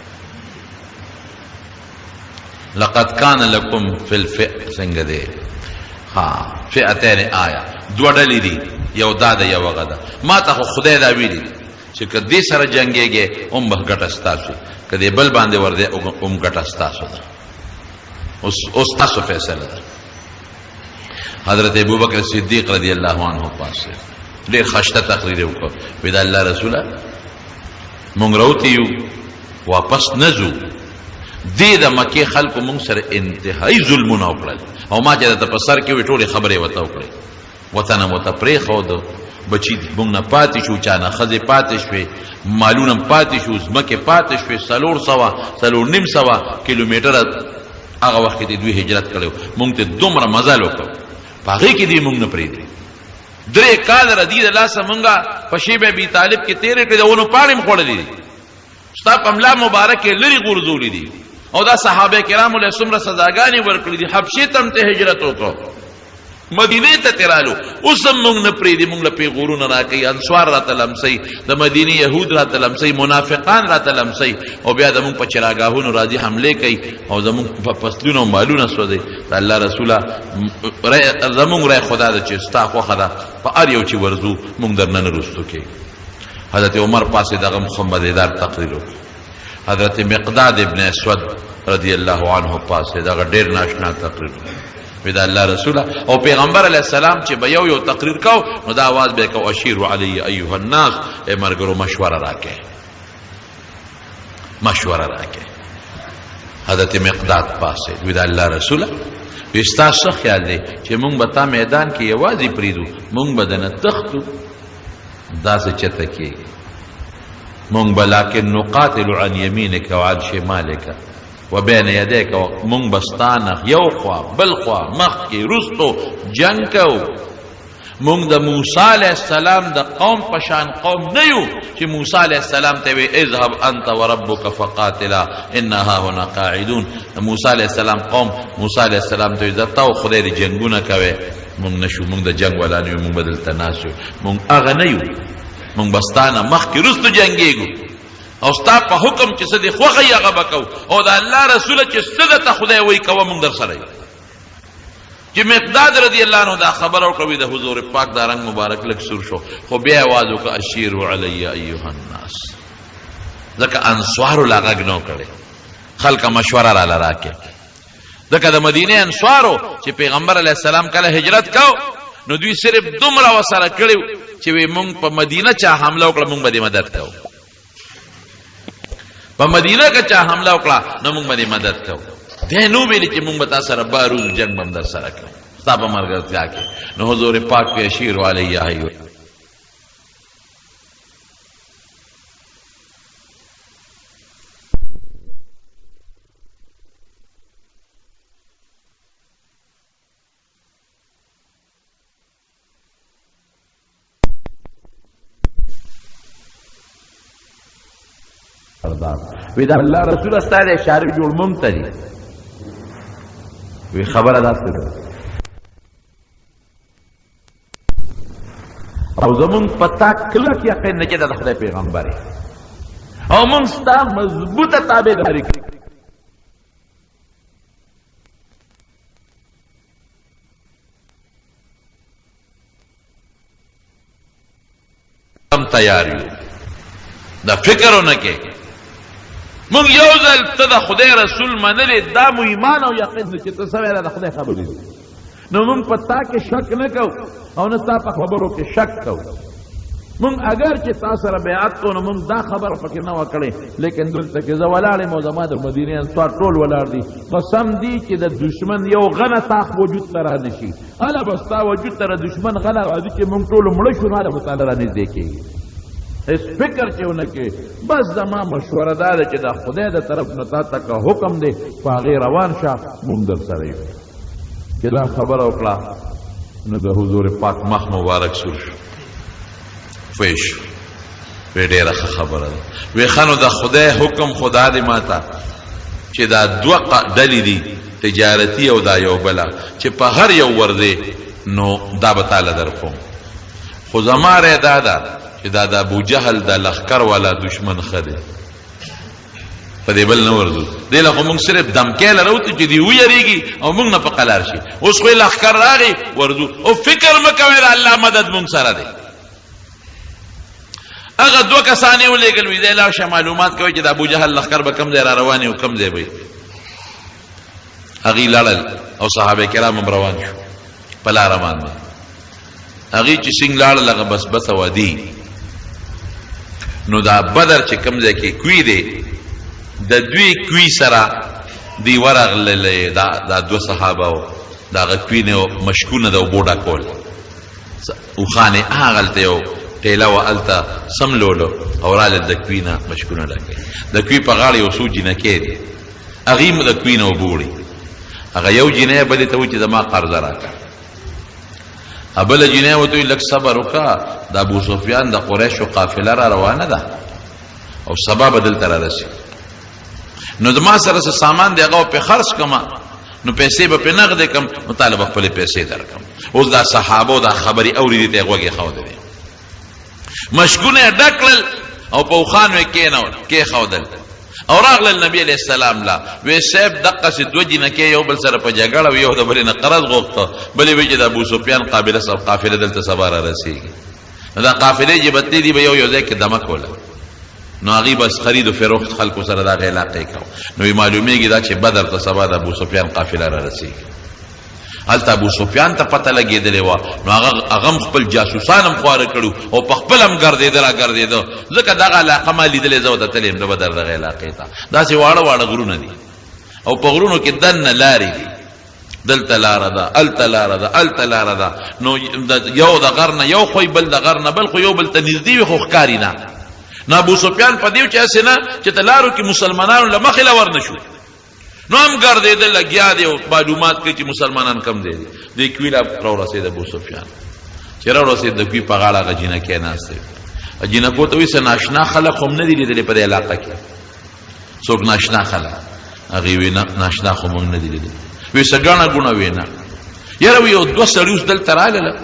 لقد کان لکم فی الفئ څنګه دی فئتین آیا، دوه ډلې دي، یو دا ده یو هغه ده. ما ته خو خدای دا ویلي دي چې که دې سره جنګېږې هم به ګټه ستاسو، که دې بل باندې ورځې هم ګټه ستاسو ده. اوس تاسو فیصله ده. حضرت ابوبکر صدیق رضی الله عنه پاسه ډېر خشته تقریر وکړ، وی د الله رسوله مونږ راوتي یو واپس نه ځو، دې د مکې خلکو مونږ سره انتهایي ظلمونه وکړل، او ما چې درته په سر کې وې ټولې خبرې ورته وکړې، وطن مو ته پرېښود، بچي مونږ نه پاتې شو، چا نه ښځې پاتې شوې، مالونه پاتې شو، ځمکې پاتې شوې، 400 کیلومیټره هغه وخت کې دوی هجرت کړی، مونږ ته دومره مزل وکړ، په هغې کې دې مونږ نه پرېږدي. 3 کاله د لاسه مونږه په شیب ابي طالب کې تېرې کړې، د ونو پاڼې م خوړلې دي، ستا په ملا مبارک یې لرې غورځولي دي، او دا صحابه کرامو له څومره سزاګانې ورکړي دي. حبشې ته هم ته هجرت وکړو، مدینې ته تیرالو، اوس هم مونږ نه پرېږدي، مونږ له پیغورونه راکوي، انصار راته لمسوي، د مدینې یهود راته لمسوي، منافقان راته لمسوي، او بیا زمونږ په چراګاهونو راځي حملې کوي او زمونږ په فصلونه او مالونه سوځوي. د الله رسوله زمونږ رای خدا ده چې ستا خوښه ده، په هر یو چې ورځو مونږ در نه نه رستو کوي. حضرت عمر پاسې دغه مخمدیدار تقریر وکړ. حضرت مقداد ابن اسود رضی الله عنه پاسې دغه ډېر ناشنا تقریر وی د الله رسوله، او پیغمبر علیه السلام چې به یو تقریر کو نو دا आवाज به کو اشیروا علی ایها الناس، ای مرګرو مشوره راکې، مشوره راکې. حضرت مقداد پاسې وی د الله رسوله، وی ستاسو خیال دی چې مونږ به تا میدان کې یوازې پریدو، مونږ به دنه تختو، داسې چته کېږي، مونږ به لکن نقاتل عن یمینک وعن شمالک، وبین یدیک مونږ بستانه یو خوا بل خوا مخکې رستو جنگ کو مونږ د موسی علیه السلام د قوم پشان قوم نه یو چې موسی علیه السلام ته وی اذهب انت وربک فقاتلا انها هنا قاعدون موسی علیه السلام قوم موسی علیه السلام ته ځتا او خدای دې جنگونه کوي مونږ نشو مونږ د جنگ ولا نه مونږ بدل تناسو مونږ هغه نه یو مونږ بستانه مخکې رستو جنگيګو او ستا په حکم چې څه دې خوښه یې هغه به کوو او د الله رسوله چې څه درته خدای وایي کوه مونږ در سره یو چې مقداد رضی الله عنه دا خبر ورکوي د حضور پاک دا رنگ مبارک لږ سور شو خو بیا آواز وکړه اشیروا علی ایها الناس ځکه انصارو لا غږ نه کړی خلکه مشوره راله راکړي ځکه د مدینې انصارو چې پیغمبر علیه السلام کله هجرت کو نو دوی صرف دومره ورسره کړي چې وی مونږ په مدینه چا حمله وکړه مونږ به دې مدد کوو په مدینه که چا حمله وکړه نو مونږ به دې مدد کوو دی نو ویلي چې مونږ به تا سره باروز جنګ به هم در سره کوو ستا په ملګرتیا کې نو حضور پاک په اشیروا علیه ایها وی دا الله رسول استاد اشاره جوړ مونږ ته دي وی خبره داسې ده او زمونږ په تا کلک یقین نه چې دا د خدای پیغمبر او مونږ ستا مضبوطه تابعداري کوي هم تیار یو دا فکرونه کې مونږ یو ځل ته د خدای رسول منلې دا مو ایمان او یقین دی چې ته څه ویله د خدای خبرې دي نو مونږ په تا کې شک نه کوو او نه ستا په خبرو کې شک کوو مونږ اگر چې تا سره بیعت کوو نو مونږ دا خبره پکې نه وه کړې لیکن دلته کې زه ولاړ یم او زما د مدینې انصار ټول ولاړ دي قسم دی چې د دشمن یو غنه تاق وجود ته را نشي هله به ستا وجود ته د دشمن غنه راځي چې مونږ ټول مړه شو نو هله به تاله را نږدې کېږي اس فکر چې ونه کې بس زما مشوره دا ده چې دا خدای د طرف نه تا ته که حکم دی په هغې روان شه مونږ در سره یو چې دا خبره وکړه نو د حضور پاک مخ مبارک سور شو پوه شو وی ډېره ښه خبره ده وی ښه نو د خدای حکم خدا دی ما ته چې دا دوه ډلې دي تجارتي او دا یو بله چې په هر یو ورځې نو دا به تاله در کوم خو زما رای دا ده چې دا د ابو جهل د لښکر والا دشمن ښه دی په دې بل نه ورځو دې له خو مونږ صرف دمکې له راوتو چې دې ویریږي او مونږ نه په قلار شي اوس خو یې لښکر راغی ورځو او فکر مه کوئ د الله مدد مونږ سره دی هغه دوه کسان یې ولېږل وي دی لاړ شه معلومات کوئ چې د ابو جهل لښکر به کوم ځای را روان او کوم ځای به هغې لاړل او صحابه کرام هم روان شو په لاره باندې هغې چې څنګ لاړل هغه بس بسه وادي نو دا بدر چې کوم ځای کې کوي دی د دوی کوي سره دی ورغللې دا دوه صحابه و د هغه کوي نه مشکونه د اوبو ډکول اوښانې هغلته یو ټیله وه هلته سملولو او راله د کوي نه مشکونه ډکوي د کوي په غاړه یو څو جینکې دي هغې م د کوي نه اوبه وړي هغه یو جینۍ بلې ته وایي چې زما قرضه راکړه بله جینۍ ورته وایي لږ صبر وکړه د ابو سفیان د قریشو قافله را روانه ده او سبا به دلته رارسي نو زما سره څه سامان دی هغه پې خرڅ کړم نو پیسې به پې نغدې کړم نو تاله به خپلې پیسې درکړم اوس دا صحابو دا خبرې اورېدې ته یې غوږ یې ښودلې مشکونه یې ډک کړل او په اوښانو یې کېښودل او راغلل نبی علیہ السلام لا وی صاحب دقسې دوه جینکې یو بل سره په جګړه و یو د بلې نه قرض غوښته بلې وی چې د ابو سفیان قافله دلته سبا را رسېږي نو دا قافلې چې بتلې دي به یو ځای کې دمه کوله نو هغې بس خرید و فروخت خلکو سره دغه علاقې کو نو وی معلومیږي دا چې بدر ته سبا د ابو سفیان قافله را رسېږي هلته ابو سفیان ته پته لګېدلې وه نو هغه هم خپل جاسوسان هم خواره کړو او په خپل هم ګرځېده ځکه دغه علاقه ما لیدلې زه ورته تللی یم د بدر دغه علاقې ته داسې واړه واړه غرونه دي او په غرونو کې دننه لارې دي دلته لاره ده هلته لاره ده هلته لاره ده نو یو د غر نه یو خوی بل د غر نه بل خو یو بل ته نږدې وي خو ښکاري نه نو ابو سفیان په دې چې هسې نه چې ته لارو کې مسلمانانو له مخې له ور نه شو نو هم ګرځېدل لګیا دی او معلومات کوي چې مسلمانان کم دی د کوي لا راورسېد ابو سفیان چې راورسېد د کوي په غاړه هغه جینکې ناست دی جینکو ته وایي څه ناشنا خلک هم نه دي لیدلي په دې علاقه کې څوک ناشنا خلک هغې وی ناشنا خو موږ نه دي لیدلي وی څه ګڼه ګوڼه وی نه یاره وی یو دوه سړي اوس دلته رالله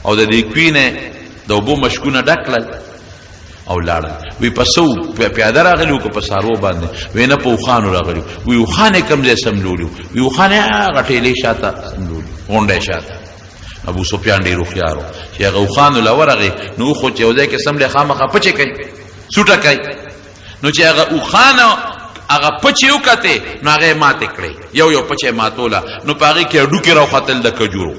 او د دې کوي نه د اوبو مشکونه ډک کړل او لاړل وی په څو پیاده راغلي وو که په څاروو باندې وی نه په اوښانو راغلي وی اوښان یې کوم ځای سملولي وی اوښان یې هغه ټېلې شاته سملولي غونډۍ شاته ابو سفیان ډېر هوښیار و چې هغه اوښانو له ورغې نو اوښو چې یو ځای کې سملې خامخا پچې کوي سوټه کوي نو چې هغه اوښانو هغه پچې وکتې نو هغه یې ماتې کړې یو پچې ماتوله نو په هغې کې هډوکې راوختل د کجورو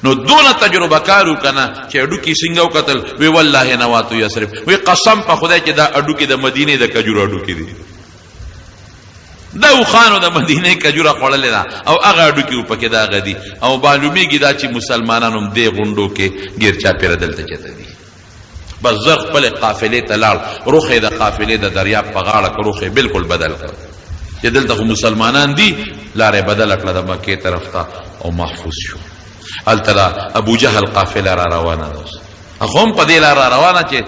نو دونه تجربه کارو کنه چې هډوکي څنګه وکتل وی والله نواتو یسرب وی قسم په خدای چې دا هډوکي د مدینې د کجورو هډوکي دي دا اوښانو د مدینې کجوره خوړلې ده او هغه هډوکي پکې د هغه دي او معلومیږي دا چې مسلمانان هم دې غونډو کې ګیر چاپېره دلته چته دي بس زر خپلې قافلې ته لاړ روخ یې د قافلې د دریاب په غاړه که روخ یې بلکل بدل کړ چې دلته خو مسلمانان دي لاره یې بدله کړه د مکې طرف ته او محفوظ شو هلته ابو جهل قافله را روانه ده هغه هم په دې لاره روانه چې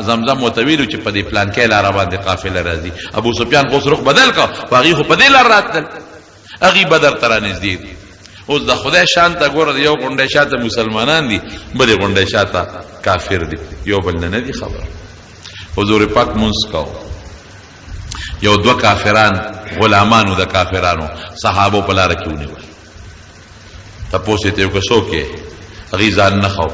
زمزم ورته ویلو چې په دې پلانکۍ لاره باندې قافله راځي ابو سفیان خو رخ بدل کړ خو هغې خو په دې لاره راتلل هغې بدر ته رانږدې دي اوس د خدای شان ته ګوره د یو غونډۍ شاته مسلمانان دي بلې غونډۍ شاته کافر دي یو بل نه دي خبره حضور پاک مونځ کو یو دوه کافران غلامانو د کافرانو صحابو په لاره کې ونیول تپوس یې ته وکړه څوک یې هغې ځان نه خو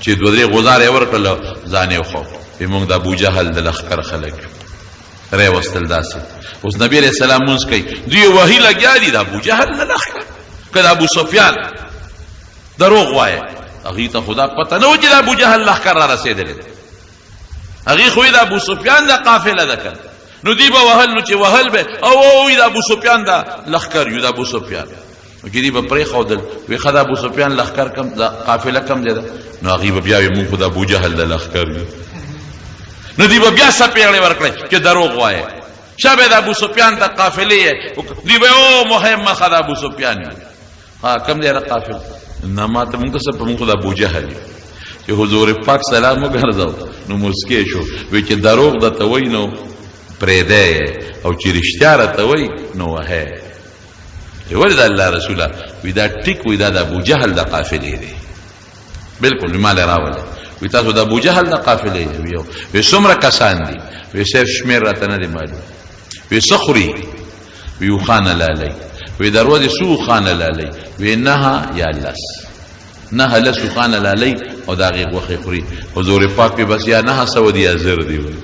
چې دوه درې غوزاره یې ورکړل ځان یې وخو وایي موږ د ابوجهل د لښکر خلک یو رای وستل داسې اوس نبي علیه السلام مونځ کوي دوی وحي لګیا دي د ابوجهل د لښکر که د ابو سفیان دروغ وایه هغې ته خدا پته نه و چې د ابوجهل لښکر را رسېدلی دی هغې خو د ابو سفیان د قافله ده که نو دوی به وهل نو چې وهل به او د ابو سفیان د لښکر یو د ابو سفیان نو کې دوی به پرېښودل وایي ښه د ابو سفیان لښکر کم د قافله کم دی ده نو هغې به بیا وایي مونږ خو د ابوجهل د لښکر یو نو دوی به بیا څپېغړې ورکړی چې دروغ وایه شابه د ابو سفیان ته قافلې دوی به او مهم مخه د ابو سفیان یو ها کم دی د قافل نه ما ته مونږ ته څه په مونږ خو د ابوجهل یو چې حضور پاک سلام وګرځو نو مسکې شو وایي چې دروغ درته وایي نو پرېږدی او چې رښتیا راته وایي نو وهی ولې د الله رسوله وی دا ټیک وی دا د ابوجهل د قافلې دی بلکل ما له راوله وی تاسو د ابوجهل د قافلې دی وی څومره کسان دي وی صرف شمېر راته نه دی معلوم وی څه خوري وی اوښانه لالی وی د ورځې څو اوښانه لالی وی نهه یا لس نهه لس اوښانه لالی او د هغې غوښې خوري حضور پاک وی بس یا 900 دي یا زر دي وی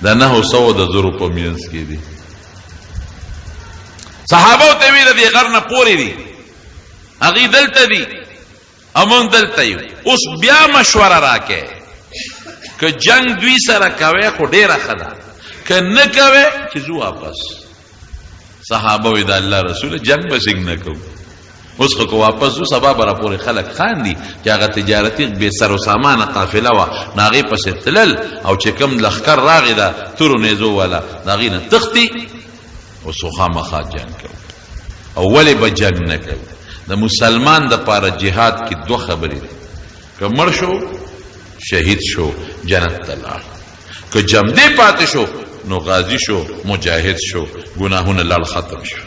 دا 900 د زرو په منځ کې دي صحابو ته وی د دې غر نه پورې دي هغې دلته دي او موږ دلته یو اوس بیا مشوره راکې که جنگ دوی سره کوئ خو ډېره ښه ده که نه کوئ چې زو واپس صحابه وی د الله رسوله جنگ به څنګه نه کوو اوس خو که واپس زو سبا به راپورې خلک خاندي چې هغه تجارتي بې سر و سامانه قافله وه نو هغې پسې تلل او چې کوم لښکر راغې ده تورو نیزو والا د هغې نه تښتي اوس خو خامخا جنګ کوو او ولې به جنګ نه کوو د مسلمان د پاره جهاد کې دوه خبرې دي که مړ شو شهید شو جنت ته لاړ که جمدی پاتې شو نو غازی شو مجاهد شو ګناهونه لړ ختم شو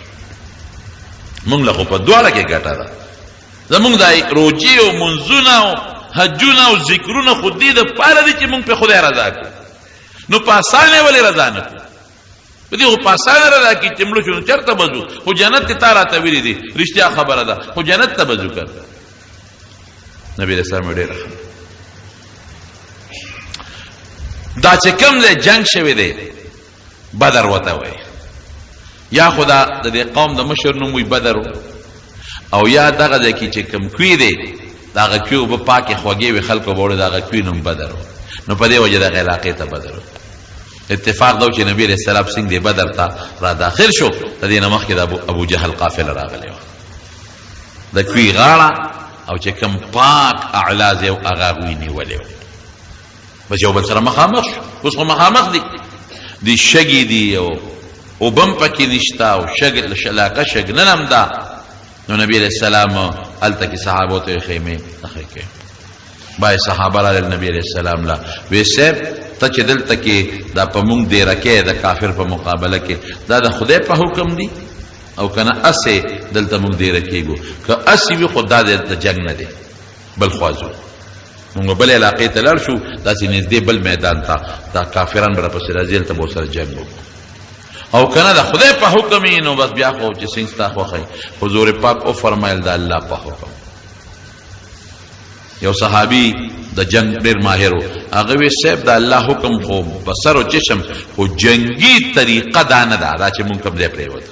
مونږ له خو په دواړه کې ګټه ده زمونږ د روجې او منځونه او حجونه او ذکرونه خو دې دپاره دي چې مونږ پې خدای رضا کړو نو په اسانه ولې رضا نه کړو په دې خو په اسانه رضا کړي چې مړه شو نو چېرته به ځو خو جنت کې تا راته ویلي دي رښتیا خبره ده خو جنت ته به ځو که نبي علیه السلام ډېره دا چې کوم ځای جنګ شوی دی بدر ورته وایي یا خو د دې قوم د مشر نوم وي بدر او یا دغه ځای کې چې کوم کوي دی د هغه کوي اوبه پاکې خوږې وي خلکو به وړي د هغه کوي نوم بدر نو په دې وجه دغه علاقې ته بدر اتفاق دا و چې نبي علیه السلام څنګه بدر ته را داخل شو د دې نه مخکې د ابوجهل قافله راغلی وه د کوي غاړه او چې کوم پاک اعلا ځای و هغه هغوی نیولی و بس یو بل سره مخامخ شو اوس خو مخامخ دي شګې دي او او بم پکې نشتا او شګ شلاقه شګنن هم دا نو نبی علیہ السلام هلته کې صحابو ته خیمه نخې کې بای صحابه را نبی علیہ السلام لا وی سیب ته چې دلته کې دا په مونږ دی رکه د کافر په مقابله کې دا د خدای په حکم دی او کنه اسه دلته مونږ دی رکېګو که اسی وی خدای د جنگ نه دی بل خوازو مونږ بل علاقې ته لار شو داسې نږدې بل میدان ته دا کافران بر پسې راځي ته به سره جنگ او کنه دا خدای په حکم نو بس بیا خو چې څنګه تا خو حضور پاک او فرمایل دا الله په حکم یو صحابي د جنگ ډیر ماهر هغه وی سیب دا الله حکم خو بصر او چشم خو جنگي طریقه دا نه دا چې مونږ کوم ځای پریوت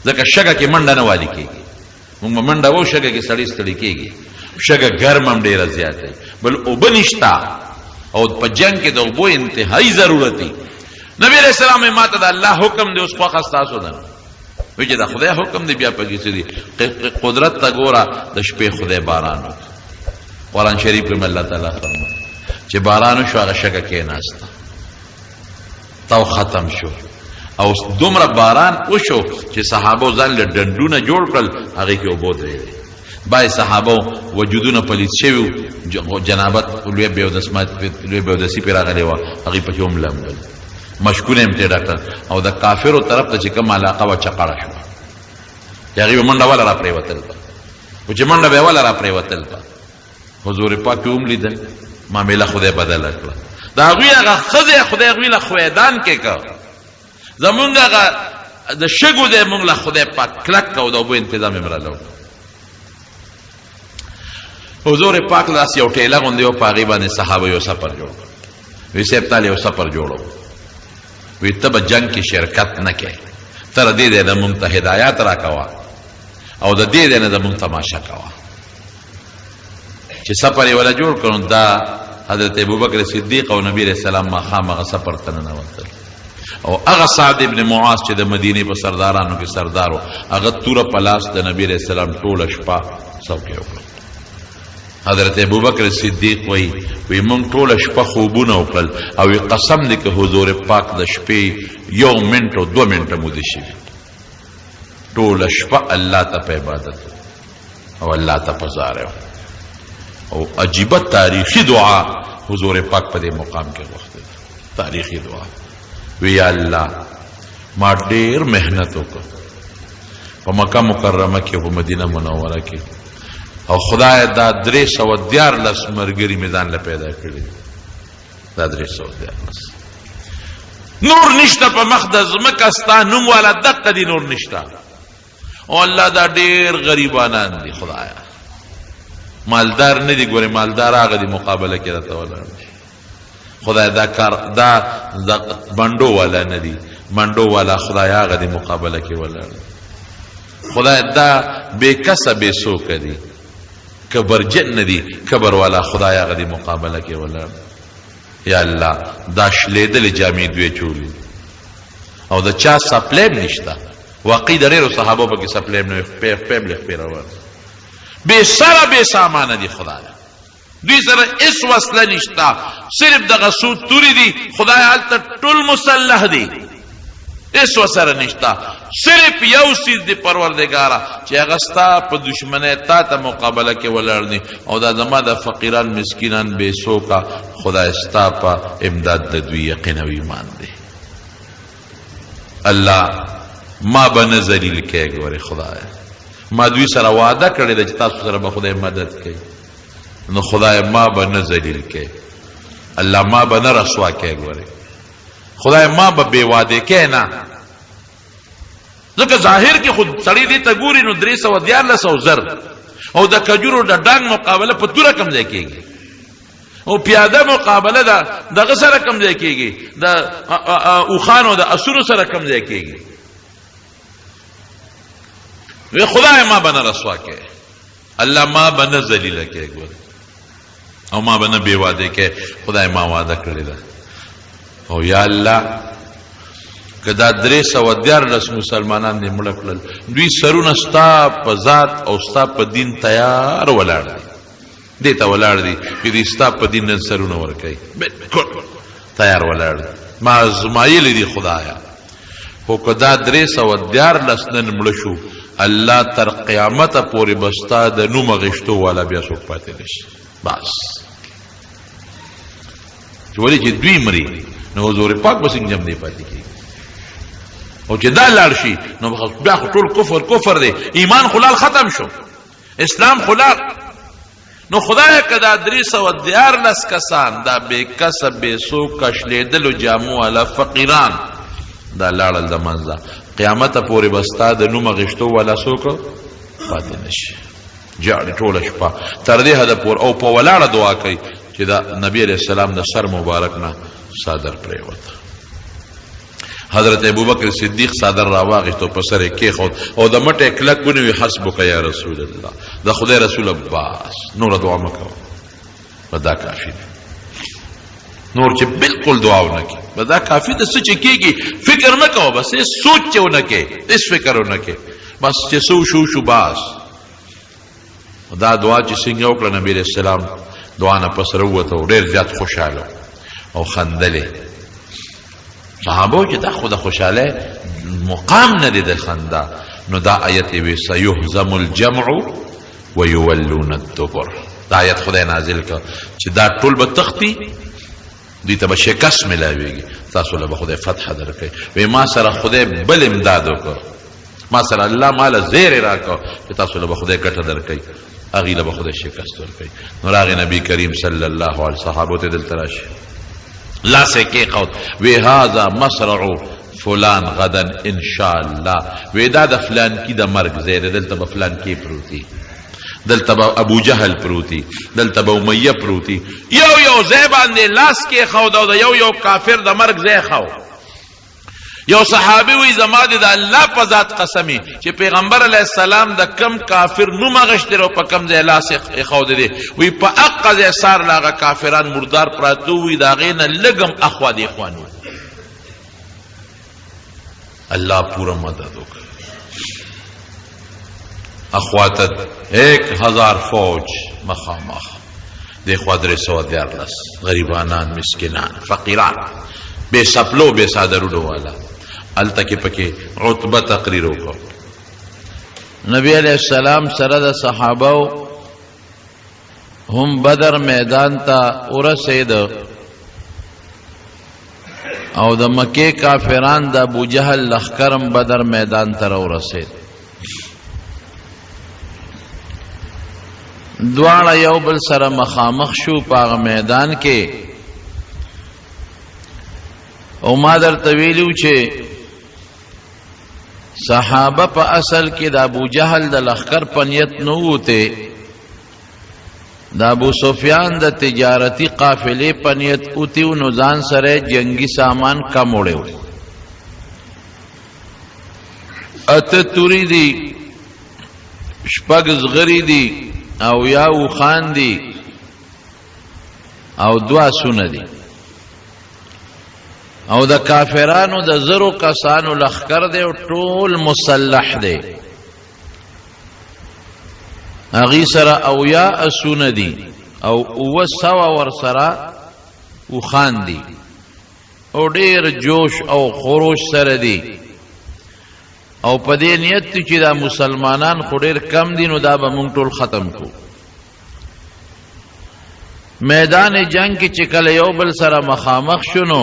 ځکه شګه کې منډه نه والی کېږي مونږ منډه وو شګه کې سړی ستړي کېږي شګه ګرم هم ډیره زیاته بل اوبه نشتا او په جنگ کې د اوبو انتهایی ضرورت دی نبی علیہ السلام ماته د الله حکم دی اوس خو خاصه ده وی چې دا خدای حکم دی بیا پکې څه دی قدرت تا ګورا د شپې خدای باران قرآن شریف کې الله تعالی فرمایي چې باران شو هغه شګه کې ناستا تو ختم شو او دومره باران وشو چې صحابه ځان له ډندونه جوړ کړل هغه کې اوبو درې بای صحابه وجودونه پلیت شوی جنابت لوی بیودسی پر راغلی و هغه په کوم لمبل مشکونه هم ته ډاکټر او د کافرو طرف ته چې کوم علاقه و چقړه شو هغه منډه ولا را پریوتل او چې منډه به ولا را پریوتل حضور پاک هم لیدل معاملې خدای بدل کړ دا هغه خدای خدای له خویدان کې کا زمونږ د شګو د مونږ له خدای پاک کلک او د وبو تنظیم مرلو حضور پاک لاس یو ټیله غوندې او پاغي باندې صحابه یو سفر جوړ وی سیب تعالی یو سفر جوړو وی تب جنگ کی شرکت نه کې تر دې د مونږ ته هدایت را کوا او د دې نه د مونږ تماشا کوا چې سفر یې ولا جوړ کړو دا حضرت ابوبکر صدیق او نبی رسول الله ما خامغه سفر ته نه وتل او هغه سعد ابن معاذ چې د مدینه په سردارانو کې سردارو هغه توره پلاس د نبی رسول الله ټوله شپه څوکې وکړه حضرت ابوبکر صدیق وی مونږ ټوله شپه خوبونه وکړل او قسم دې که حضور پاک د شپې یو منټ او 2 منټه مو دي شي ټوله شپه الله ته په عبادت او الله ته پزاره او عجیب تاریخی دعا حضور پاک په دې مقام کې وخت تاریخی دعا وی یا الله ما ډیر مهنت وکړ په مکه مکرمه کې او مدینه منوره کې او خدای دا 314 مرګري میدان له پیدا کړی دا 314 نور نشته په مقدس مکستا نوم والا دقه دي نور نشته او الله دا ډیر غریبانان دي خدایا مالدار نه دي ګوره مالدار هغه دي مقابله کې راته ولاړ خدای دا کار دا بندو والا نه دي منډو والا خدای هغه دي مقابله کې ولاړ خدای دا بے کسب سو کړي کبرجن ندی کبر والا خدای هغه دی مقابله کې ولاړ یا الله دا شلیدل جامې دوی چولی او دا چا سپلیم نشتا واقعي درېرو صحابه په کې سپلیم نه په پیرور به سره به سامان دي خدای دوی سره اس وسله نشتا صرف دغه سود توري دي خدای حالت ټول مسلح دي اس وسره نشتا صرف یو سیز دی پروردگارا چې هغه ستا په دشمنه تا ته مقابله کې ولاړ دي او دا زما د فقیران مسکینان بے سوکا خدای ستا په امداد د دوی یقین او ایمان دی الله ما به ذلیل کې ګوره خدای ما دوی سره وعده کړی د چې تاسو سره به خدای مدد کوي نو خدای ما به ذلیل کې الله ما به نه رسوا کې ګوره خدای ما به بے وعده کې نه ځکه ظاهر کې خود سړی دې ته ګوري نو 314 زر او د کجورو د ډنګ مقابله په توره کم ځای کېږي او پیاده مقابله دغه سره کم ځای کېږي د اوخانو د اسونو سره کم ځای کېږي وی خدای ما به نه رسوا کې الله ما به نه ذلیله کې ګوري او ما به نه بې وعده کې خدای ما وعده کړې ده او یا الله کدا 314 مسلمانان دې مړ کړل دوی سرونه ستا په ذات او ستا په دین تیار ولاړ دي ته ولاړ دي چې دې ستا په دین سرونه ور کوي بالکل تیار ولاړ ما زمایل دي خدایا خو که دا 314 نن مړه شو الله تر قیامته پورې بستا د نوم غشتو والا بیا څوک پاتې نشي بس چې ولې چې دوی مري نو حضور پاک به څنګه جمع دی پاتې کېږي او چې دا لاړ شي نو بیا خو ټول کفر دی ایمان خلال ختم شو اسلام خلال نو خدای که دا 314 کسان دا بے کسب بے سوک کشلیدلو جامو علا فقیران دا لاړل د منځه قیامت پورې بستا د نوم غشتو والا څوک پاتې نشي جاړي ټوله شپه تر دې حده پورې او په ولاړه دعا کوي چې دا نبی علیہ السلام د سر مبارک نه صادر پرېوته حضرت ابوبکر صدیق صادر راواغشتو په سر یې کېښود او د مټې کلک ونیوي حسبک یا رسول الله د خدای رسول بس نور دعا مه کوه په دا کافي دی نور چې بالکل دعا ونه کړي دا کافي ده څه چې کېږي فکر نه کوه بس هېڅ سوچ چې ونه کړې هېڅ فکر ونه کړې بس چې څه شو بس دا دعا چې څنګه وکړه نبي علیه السلام دعا نه پس راووته ډېر زیات خوشحاله او خندلې صحابو چې دا خو د خوشحالۍ مقام نه دی د خندا نو دا آیت وی سيهزم الجمع ويولون الدبر دا آیت خدای نازل کړ چې دا ټول به تختی دوی ته به شکست ملاویږي تاسو له به خدای فتح درکوي وی ما سره خدای بل امداد وکړ ما سره الله مال زیر راکړ چې تاسو له به خدای ګټه درکوي هغې له به خدای شکست ورکوي نو راغی نبی کریم صلی الله علیه صحابو ته دلته راشي لاس یې کېښود وی هذا مصرع فلان غدن ان شاء الله وی دا د فلان کی د مرګ ځای دی دلته به فلان کی پروتي دلته به ابو جهل پروتي دلته به امیه پروتي یو ځای باندې لاس کېښود او د یو کافر د مرګ ځای ښو یو صحابي وی زما د الله په ذات قسمی چې پیغمبر علیه السلام د کم کافر نوم غشتر او په کم ځای لاس ښود دی وی په اقا ځای سار لاغه کافران مردار پراته وی دا غې نه لږم اخوا دی خوانو اللہ پورا مدد ہوگا اخواتت 1000 فوج مخامخ دیکھوا 314 غریبانان مسکنان فقیران بے سپلو بے سادرودو والا التکی پکی عتبہ تقریرو کو نبی علیہ السلام سرد صحابو هم بدر میدان تا ورسید او د مکه کافران د ابو جهل لخکرم بدر میدان ته ورسید دواړه یو بل سره مخامخ شو په میدان کې او ما درته ویلو چې صحابه په اصل کې د ابو جهل د لخکر په نیت نه وته د ابو سفیان د تجارتی قافلې په نیت اوتیو نو ځان سره جنگي سامان کم وړو اته توری دی شپږ زغری دی او یاو خان دی او دوا سونه دی او د کافرانو د زرو کسانو لخکر دی او ټول مسلح دی اغی سره او یا اسونه دی او او سوا ور سره او خان دی او ډیر جوش او خروش سره دی او په دې نیت چې دا مسلمانان خو ډیر کم دي نو دا به مونږ ټول ختم کو میدان جنگ کې چې کله یو بل سره مخامخ شونو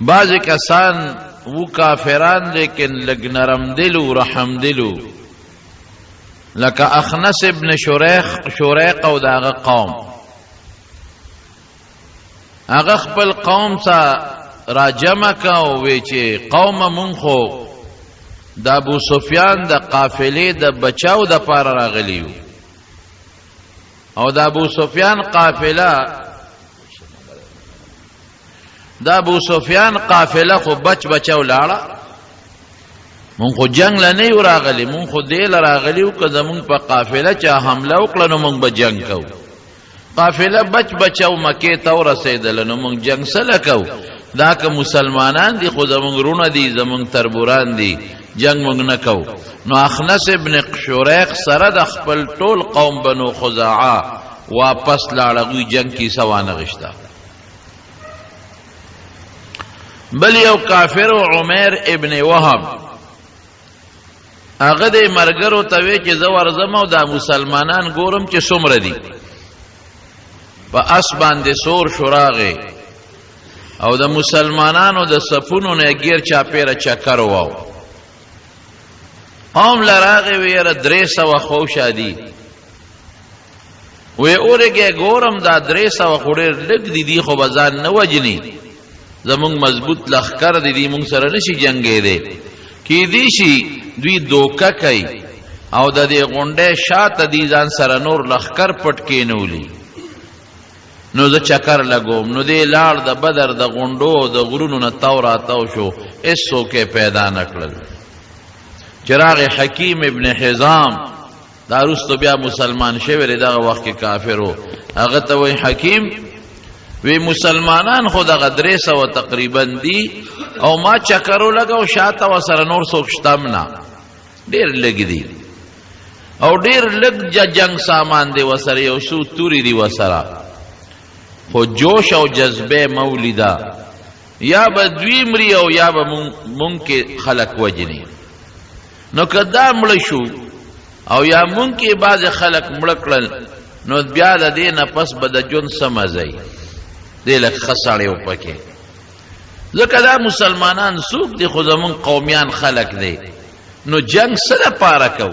بعض کسان وہ کافران لیکن لگ نرم دلو رحم دلو لکه اخنس ابن شریق او داغه قوم هغه خپل قوم ته راجمع کا او وی چې قوم مونږ خو د ابو سفیان د قافلې د بچاو د پاره راغلیو او د ابو سفیان قافله خو بچاو لاړه مونږ خو جنگ لنه یو راغلی مونږ خو دې راغلیو که زمونږ په قافله چا حمله وکړه نو مونږ به جنگ کوو قافله بچاو مکې ته ورسېدله نو مونږ جنگ سره کوو دا که مسلمانان دي خو زمونږ رونه دي زمونږ تربوران دي جنگ مونږ نه کوو نو اخنس ابن شریق سره د خپل ټول قوم بنو خزاعه واپس لاړه غوی جنگ کې سوانه غشته بل یو کافر عمر ابن وهب هغه د مرګرو ته وی چې زه ورځم او دا مسلمانان ګورم چې څومره دي په اس باندې سور شراغه او د مسلمانانو د صفونو نه غیر چاپیره چکر واو قوم لراغه ویره 300 خو شادي وی اورګه ګورم دا 300 خوري لګ دي خو بازار نه وجني زمون مضبوط لخر دي مونږ سره نشي جنگې دي کی دي شي دوی دوکا کوي او د دې غونډه شاته دي ځان سره نور لخر پټ کینولي نو زه چکر لګوم نو دې لاړ د بدر د غونډو د غرونو نه توراتو شو ایسو کې پیدا نکړل چراغ حکیم ابن حزام داروستو بیا مسلمان شوی دغه وخت کې کافرو هغه ته وای حکیم وی مسلمانان خو دغه 300 تقریبا دي او ما چکرو لګاو شاته وسره نور څوک شتمنا ډیر لګ دي او ډیر لګ جنگ سامان دی وسره یو سو توري دی وسره خو جوش او جذبه مولیدا یا به دوی مری او یا به مونږ کې خلق وجني نو کدا مړ شو او یا مونږ کې بعض خلق مړ کړل نو بیا د دې نه پس به د جون سمځي دله خساړې او پکې ځکه دا مسلمانان سوق دي خو زمون قومیان خلق دي نو جنگ سره پاره کو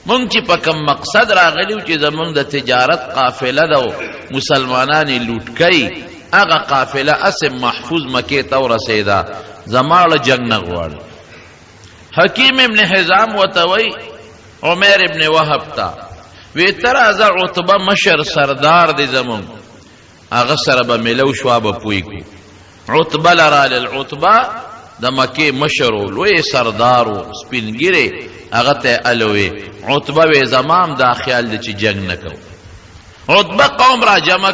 مونږ چې په کوم مقصد راغلیو چې زمون د تجارت قافله ده مسلمانان لوټ کوي هغه قافله اسم محفوظ مکه ته ورسېدا زماله جنگ نه غواړي حکیم ابن حزام وتوي عمر ابن وهب تا وی تر از عتبه مشر سردار دی زمون هغه سره به ملو شو به پوي کو عتبه لرال العتبه د مکه مشر لوی سردار او سپینګری هغه ته الوي عتبه وی زمام دا خیال دی چې جنگ نکو عتبه قوم را جمع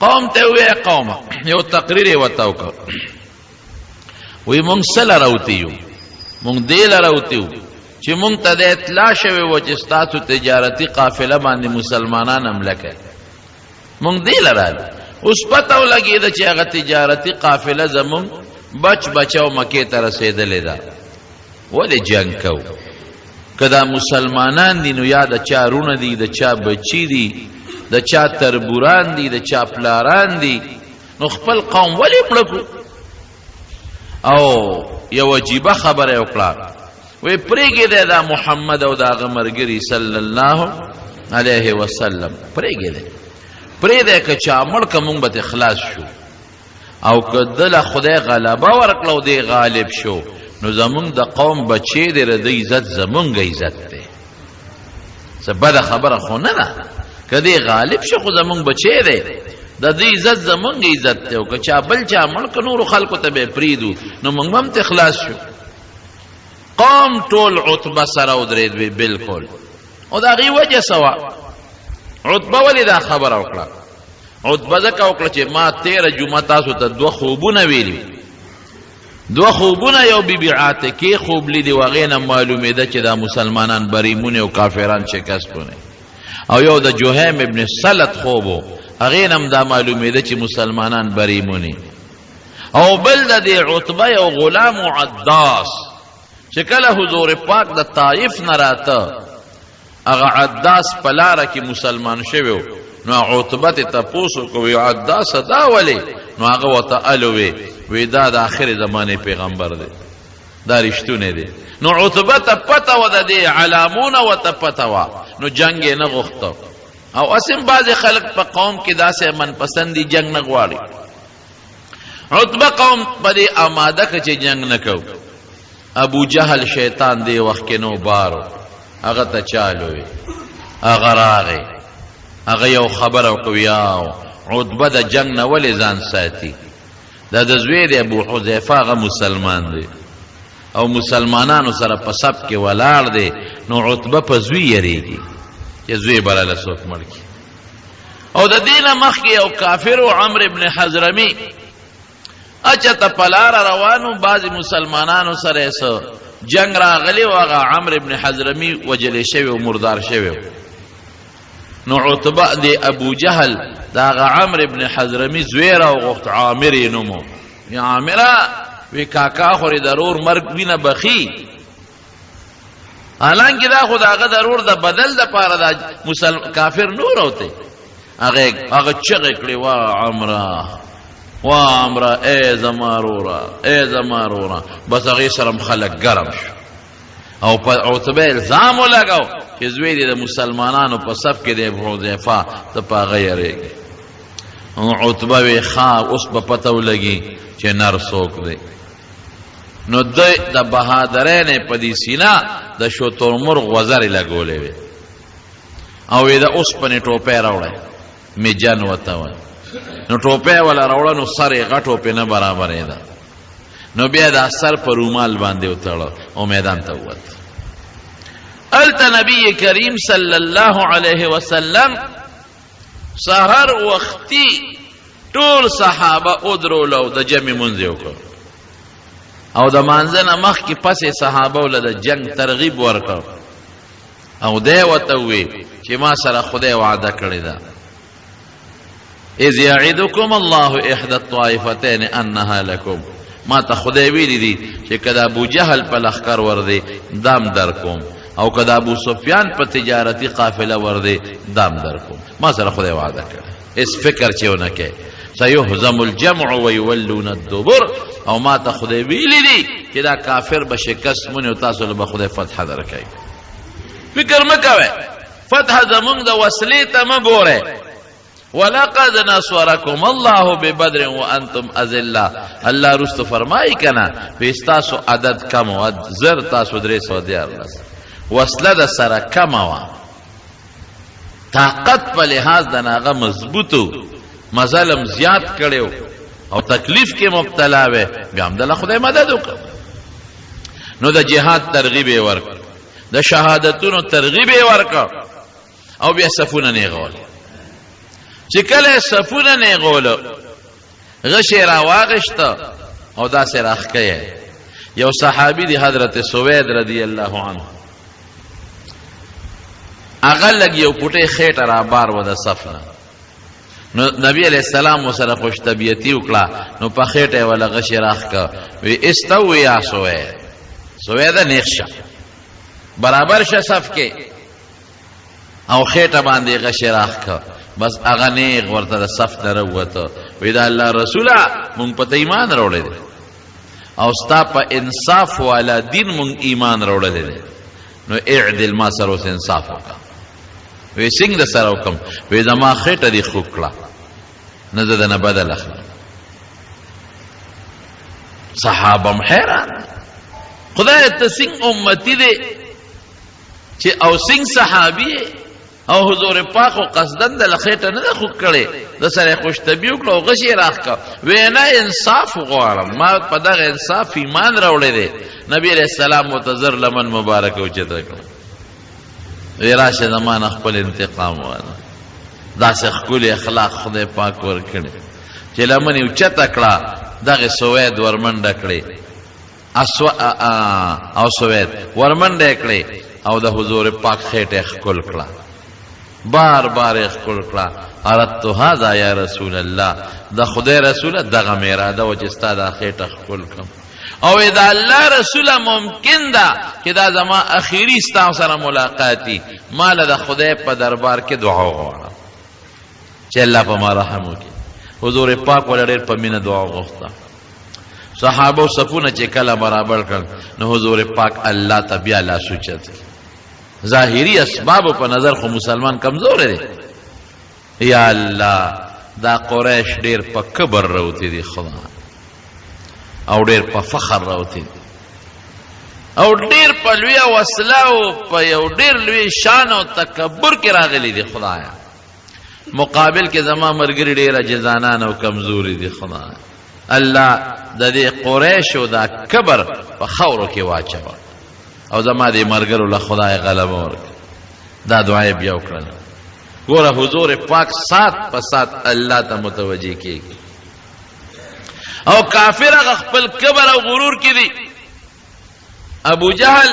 قوم ته وی قوم یو تقریر وتاو کو وی مونږ سره راوتیو مونږ دل راوتیو چې مونږ ته د اطلاع شوی و چې ستاسو تجارتی قافله باندې مسلمانان حمله کوي مونږ دل راځو اوس پته ولګی چې هغه تجارتی قافله زمون بچاو مکه ته رسیدلې ده ولې جنگ کو کدا مسلمانان دي نو یاد چارونه دي د چا بچی دي د چا تربوران دي د چا پلاران دي نو خپل قوم ولې پړکو او یو عجیبه خبره وکړه وی پریګه ده دا محمد او دا غمرګری صلی الله علیه وسلم پریګه ده پرې ده که چا مړ کوم به اخلاص شو او کدل خدای غلبه ورکړو دی غالب شو نو زمون د قوم بچی دی د عزت زمونږ عزت ده سبا خبره خو نه ده کدی غالب شو خو زمونږ بچی دی د دې عزت زمونږ عزت ته او که چا بل چا مړ نور خلکو ته به پریدو نو موږ هم اخلاص شو قوم ټول عتبه سره ودرید وی بالکل او دا غي وجه سوا عتبه ولې دا خبر وکړه عتبه ځکه وکړه چې ما 13 جمعه تاسو ته دوه خوبونه ویلي دوه خوبونه یو بیبي عاتکه خوب لیدي وغینه معلومه ده چې دا مسلمانان بریمونه او کافران شکستونه او یو د جوهیم ابن سلط خوبو اغینم دا معلومه ده چې مسلمانان بریمونه او بل د عتبه یو غلام عداس چې کله حضور پاک د طائف نه راته اغه عداس پلاره کې مسلمان شوی نو عتبه ته پوسو کوي عداس دا ولی نو هغه وته الوي وی دا د اخر زمانه پیغمبر دی دا رښتونه دی نو عتبه ته پته و د دې علامونه وته پته و نو جنگ نه غوښته او اسیم باز خلق په قوم کې داسې من پسندي جنگ نه غواړي عتبه قوم په دې آماده کې جنگ نه کو ابو جهل شیطان دی وخت کې نو بارو هغه ته چالوي هغه راغی هغه یو خبر او کویاو عتبه د جنگ نه ولې ځان ساتي دا د زوی دی ابو حذیفه هغه مسلمان دی او مسلمانانو سره په سب کې ولاړ دی نو عتبه په زوی یریږي چې زوی براله څوک مړ کی او د دینه مخکې او کافر او عمرو ابن حضرمی اچھا ته پلار روانو بعض مسلمانانو سره سو جنگ راغلی او هغه عمرو ابن حضرمی وجل شوی او مردار شوی نو عتبه دی ابو جهل دا هغه عمرو ابن حضرمی زویره او غفت عامر نومو یا عامره وی کاکا خوري ضرور مرګ وینه بخي حالانکه دا خو داغه ضرور د بدل د پاره د مسلمان کافر نور اوته هغه چغې کړې وا عمره اے زمارورا بس هغه سره خلک ګرم شو او په عتبه الزام ولګاو چې زوی د مسلمانانو په صف کې د حذیفه ته پاغه یریږي او عتبه وی اوس په پته ولګي چې نر څوک دی نو د بهادرین په دې سینا د شترمرغ وزر لګولې وي او دا اوس په ټوپه راوړې می جن وته و نو ټوپه ولا راوړ نو سره غټو په نه برابرې ده نو بیا د سر پر رومال باندې وتړ او میدان ته ووت الته نبی کریم صلی الله علیه وسلم سحر وختي ټول صحابه ودرولو د جمع منځ وکړ او د مانځنه مخ کې پسې صحابه ول د جنگ ترغیب ورکړ او دی وته وی چې ما سره خدای وعده کړی ده اذ یعدکم الله احدى الطائفتين انها لكم ما ته خدای ویلی دي چې کدا ابو جهل په لخر ور دي دام در کوم او کدا ابو سفیان په تجارتی قافله ور دي دام در کوم ما سره خدای وعده کړی اس فکر چېونه کې سيهزم الجمع ويولون الدبر او ما ته خدای ویلی دي چې دا کافر به شکست مونږ او تاسو له خدای فتح درکړي فکر مکوئ فتح زمونږ د وسلې ته مګوره ولقد نصركم الله ببدر وانتم اذلة الله رست فرمای کنا پیستاسو عدد کم و زر تاسو درې سو دیارلس وصله د سره کم و طاقت په لحاظ د ناغه مضبوطو مظلم زیات کړو او تکلیف کې مبتلا و بیا هم د خدای مدد وکړ نو د جهاد ترغیب ورک د شهادتونو ترغیب ورک او بیا صفونه نه غول چې کله صفونه نه غول غش را واغشت او دا سره اخکې یو صحابي دی حضرت سوید رضی الله عنه اغه لګ یو پټه خېټه را بار و د صفنه نو نبی علیہ السلام وسره خوش طبیعتی وکړه نو په خېټه ولا غش راخ کا وی استو یا سوید نیخشه برابر شه صف کې او خېټه باندې غش راخ کا بس اغه نیغ ورته د صف نه وروته وی دا الله رسوله مونږ په ایمان راوړل دي او ستا په انصاف والا دین مونږ ایمان راوړل دي نو اعدل ما سره اوس انصاف وکړه وی څنګه سره وکم وی زما خېټه دی خو کړه نه زده نه بدل اخلم صحابه حیران خدای ته څنګه امتی دی چې او څنګه صحابي او حضور پاک او قصدن د لخیټه نه خو کړي د سره خوش طبيع کړو غشي راخ کا وینا انصاف غواړم ما په دغه انصاف ایمان راوړې دي نبی رسول الله متذر لمن مبارک او چته کړ وراشه زمان خپل انتقام وانه دا څخه کول اخلاق خدای پاک ور کړي چې لمن یو چته کړه دغه سوید ورمنډه کړي او سوید ورمنډه کړي او د حضور پاک خېټه خپل کړه بار بار خپل کړه اردت هذا یا رسول الله د خدای رسول دغه مې اراده و چې ستاسو خېټه خپل کړم او دا الله رسول ممکن ده چې دا زما اخیری ستاسو سره ملاقاتي مال د خدای په دربار کې دعا وغواړم چې الله په ما رحم وکړي حضور پاک ولر په مینه دعا وغوښته صحابه صفونه چې کله برابر کړ نو حضور پاک الله ته بیا لا سوچت ظاهری اسباب په نظر خو مسلمان کمزور دی یا الله دا قریش ډیر په کبر راوتی دي خدا او ډیر په فخر راوتی دي او ډیر په لوی وسله او په یو ډیر لوی شان او تکبر کې راغلي دي خدایا مقابل کې زما مرګري ډیر جزانان او کمزوري دي خدا الله د دې قریش او دا کبر په خاورو کې واچو او زما دې مرګرو له خدای غلبه ورکړي دا دعای بیا وکړه ګوره حضور پاک سات په سات الله ته متوجي کیږي او کافر خپل کبر او غرور کې دي ابو جهل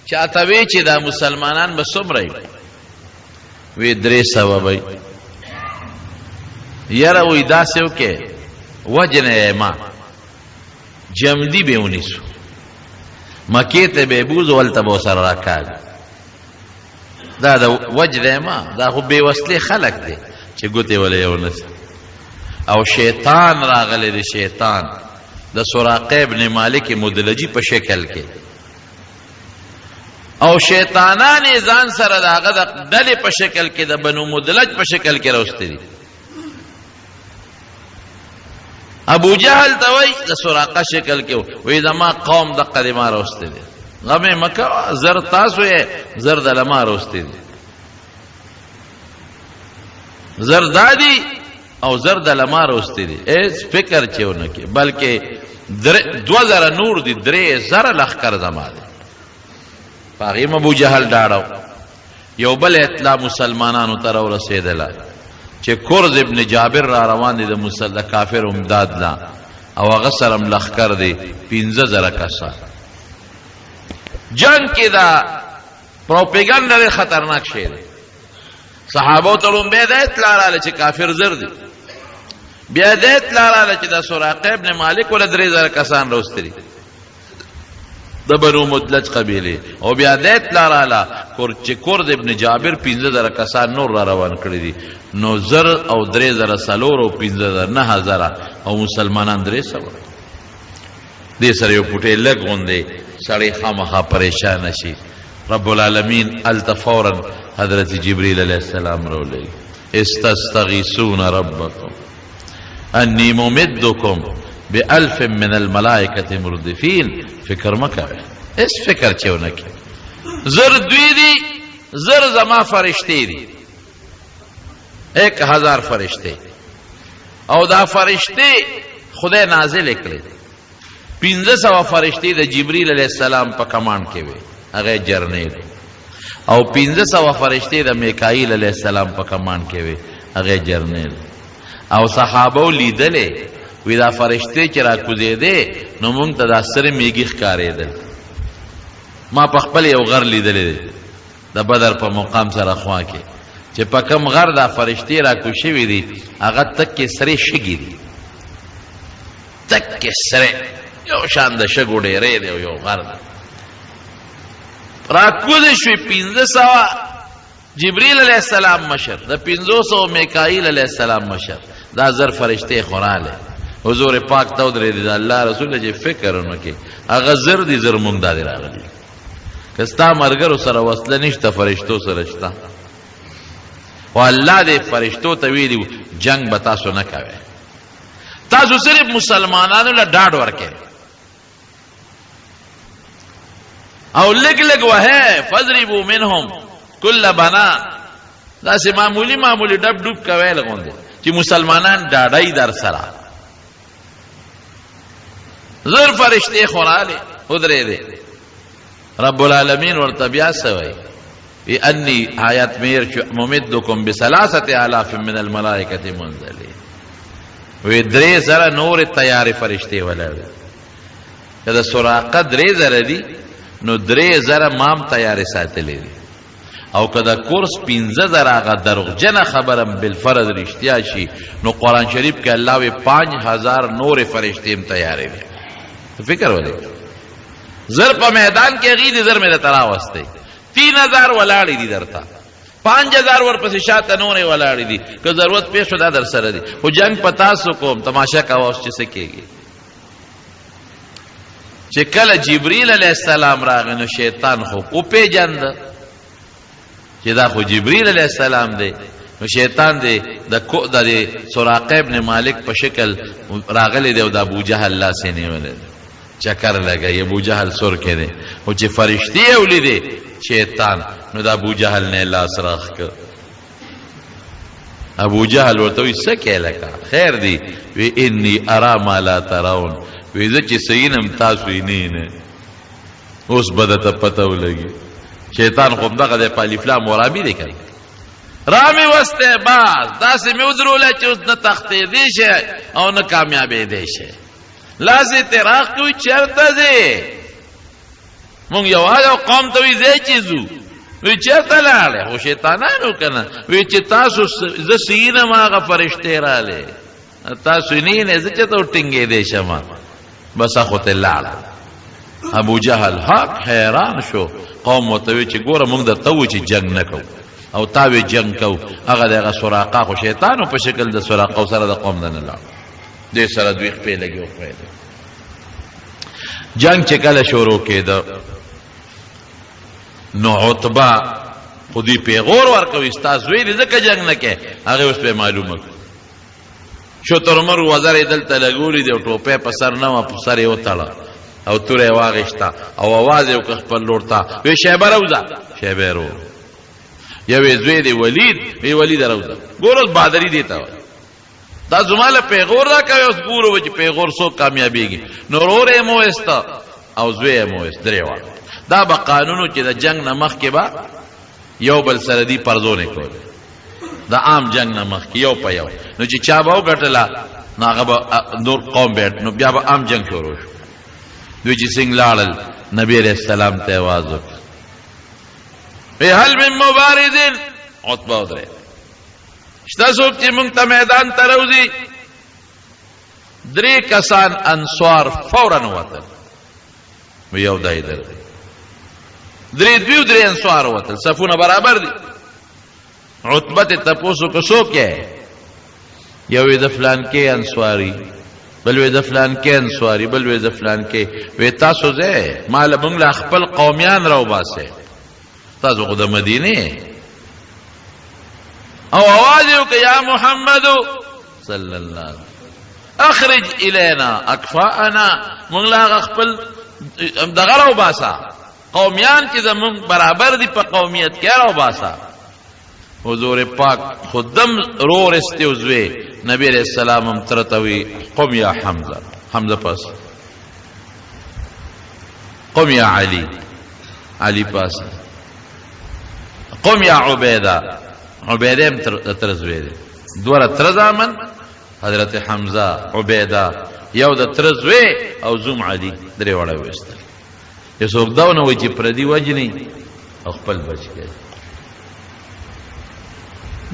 چاته وی چې دا مسلمانان به څومره وي 300 وي یره وې داسې وکي وجنه ما جمدی به ونیسو مکی ته به بوز ولته به سره راکاږ دا د وجنه ما دا خو به وسلې خلق دی چې ګوتې ولې ونس او شیطان راغلی دی شیطان د سراقه ابن مالک مدلجی په شکل کې او شیطانان ځان سره داغه د ډلې په شکل کې د بنو مدلج په شکل کې راوستي دي ابو جهل ته وای د سراقه شکل کې وای زما قوم د قدمه راوستي دي غمه مکه زر تاسو یې زر د لما راوستي دي زر دادی او زر د لما راوستي دي هیڅ فکر چېونه کې بلکې 2000 نور دي 3000 لخر زما دي پاغیم ابو جهل ډاړو یو بل اطلاع مسلمانانو ته ورسېدله چې کورز ابن جابر را روان دي د کافر امداد لا او هغه سره لخر دي 15000 کسان جنگ کې دا پروپاګاندا خطرناک شی دی صحابه ته لومبه د اطلاع رااله چې کافر زر دي بیا د اطلاع رااله چې د سراقه ابن مالک ول 3000 کسان راوستري د بنو مدلج قبیله او بیا د اطلاع رااله چې کورد ابن جابر 15000 کسان نور را روان کړی دي نو زر او 3000 سلور او 15000 9000 او مسلمانان 300 دې سره یو پټه لګوندې سړی خامخا پریشان شي رب العالمین التفورا حضرت جبریل علیہ السلام رولے استستغیثون ربکم انی ممدکم بألف من الملائکت مردفین فکر مکوے اس فکر چونکی زر دوی دی زر زما فرشتے دی 1000 فرشتے او دا فرشتے خدای نازل کړي 1500 فرشتے د جبریل علیہ السلام په کمانډ کې وي هغه جرنیل او 1500 فرشتے د میکائیل علیہ السلام په کمانډ کې وي هغه جرنیل او صحابه لیدلې وی دا فرشتے چې را کوزیدې نو مونږ ته دا سره میږي ښکارېدل ما په خپل یو غر لیدلې د بدر په مقام سره خوا کې چې په کم غر دا فرشتے را کوشوي دي هغه تک سره شګي دي تک سره یو شان د شګو ډېرې دی یو غر را کوزې شوي 1500 جبریل علیہ السلام مشر د 500 میکائیل علیہ السلام مشر دا زر فرشتے خوراله حضور پاک ته درې دي الله رسول چې فکر ونکي هغه زر دي زر مونږ دادي راغلي کستا مرګرو سره وصله نشته فرشتو سره شته او الله دې فرشتو ته ویلي جنگ به تاسو نه کوي تاسو صرف مسلمانانو له ډاډ ورکړئ او لګ لګ وه فضربوا منهم كل بنا دا سه معمولی ډب ډوب کوي لګوندې چې مسلمانان ډاډای در سره زر فرشتے خوراله ودرې دي رب العالمین ورته بیا سوي انی آیات میر ممدکم ب3000 من الملائکه منزلین وی 3000 نور تیار فرشتے ولر کله سراقه 3000 دي نو 3000 مام تیار ساتلې دي او کدا کورس 15000 هغه دروغجن خبرم بالفرض رښتیا شي نو قران شریف کې الله وی 5000 نور فرشتي هم تیار دي فکر ولې زر په میدان کې غید زر مې ترا واسطه 3000 ولاړې دي درته 5000 ورپسې شاته نورې ولاړې دي که ضرورت پېښ شو دا در سره دي خو جنگ پتا سو کوم تماشا کا اوس چې سکیږي چې کله جبرئیل علیہ السلام راغی نو شیطان خو او پیجند چې دا خو جبرئیل علیہ السلام دی نو شیطان دی د سراقه ابن مالک په شکل راغلی دی او د ابو جهل لاس یې نیولې چکر لګی ابو جهل سر کې دی او چې فرشتي ولیدي شیطان نو د ابو جهل نه لاس راخ کړ ابو جهل ورته وی سکه لکه خیر دی وی انی ارا ما لا ترون وی زه چې سینم تاسو یې نه اوس بده ته پته ولګي شیطان خو دغه د پالیفلام ورابي دی کوي رامي وسته باز داسې مې ودرول چې اوس نه تختې دی شه او نه کامیابې دی شه لازم تراخ کوي چرته دی مونږ یو قوم ته وی زی چیزو وی چرته لاله خو شیطانانو کنه وی چې تاسو ز سینه ماغه فرشته رااله تاسو نه زه چې ته ټینګې دې شمه بس اخو ته لاړ ابو جهل حق حیران شو قوم وتوی چې ګوره موږ د تو چې جنگ نکو او تاوی جنگ کو هغه دغه سراقه خو شیطانو په شکل د سراقه سره د قوم نه لاړ دې سره دوی خپل لګیو خو جنگ چې کله شروع کېده نو عتبہ خودی پیغور ورکوي استاد ویل ځکه جنگ نه کې هغه اوس په معلومه شو تر عمر وزر دلته لګولې دی ټوپه په سر نه په سر یو تړه او توره واغښتا او आवाज یو خپل لورتا وی شیبه روزه شیبه رو یو زوی دی ولید روزه ګورل بادری دیتا دا زماله پیغور را کوي اوس ګورو چې پیغور سو کامیابیږي نورورې مو استا او زوی مو است دریوا دا به قانونو چې د جنگ نه مخ کې با یو بل سره دی پرزونه کول دا عام جنگ نه مخ کې یو په یو نو چې چا به وګټلا ناغه به نور قوم بیت نو بیا به عام جنگ شروع شو دوی چې څنګه لاړل نبی عليه السلام ته आवाज وکړ هل من مبارزین عتبہ ودره شته څوک چې موږ ته میدان ته راوځي درې کسان انصار فورا وتل یو دای در درې انصار وتل صفونه برابر دي عتبہ ته تاسو کو څوک یې یو د فلان کې انصاری بل وې د فلان کې انصاری بل وې د فلان کې وې تاسو زه مال موږ لا خپل قومیان راو باسه تاسو خو د مدینه او आवाज یو کې یا محمد صلی الله علیه اخرج الینا اکفاءنا موږ لا خپل دغه راو باسه قومیان چې زمون برابر دي په قومیت کې راو باسه حضور پاک خودم رو رستوزوی نبی علیہ السلام ترتوی قم یا حمزه پاس قم یا علی پاس قم یا عبیده ترزوی دی دوارا ترزامن حضرت حمزه عبیده یو د ترزوی او زوم علی درې وړه وستل یو څوک دا نه وای چې پردي وجنی او خپل بچ کړي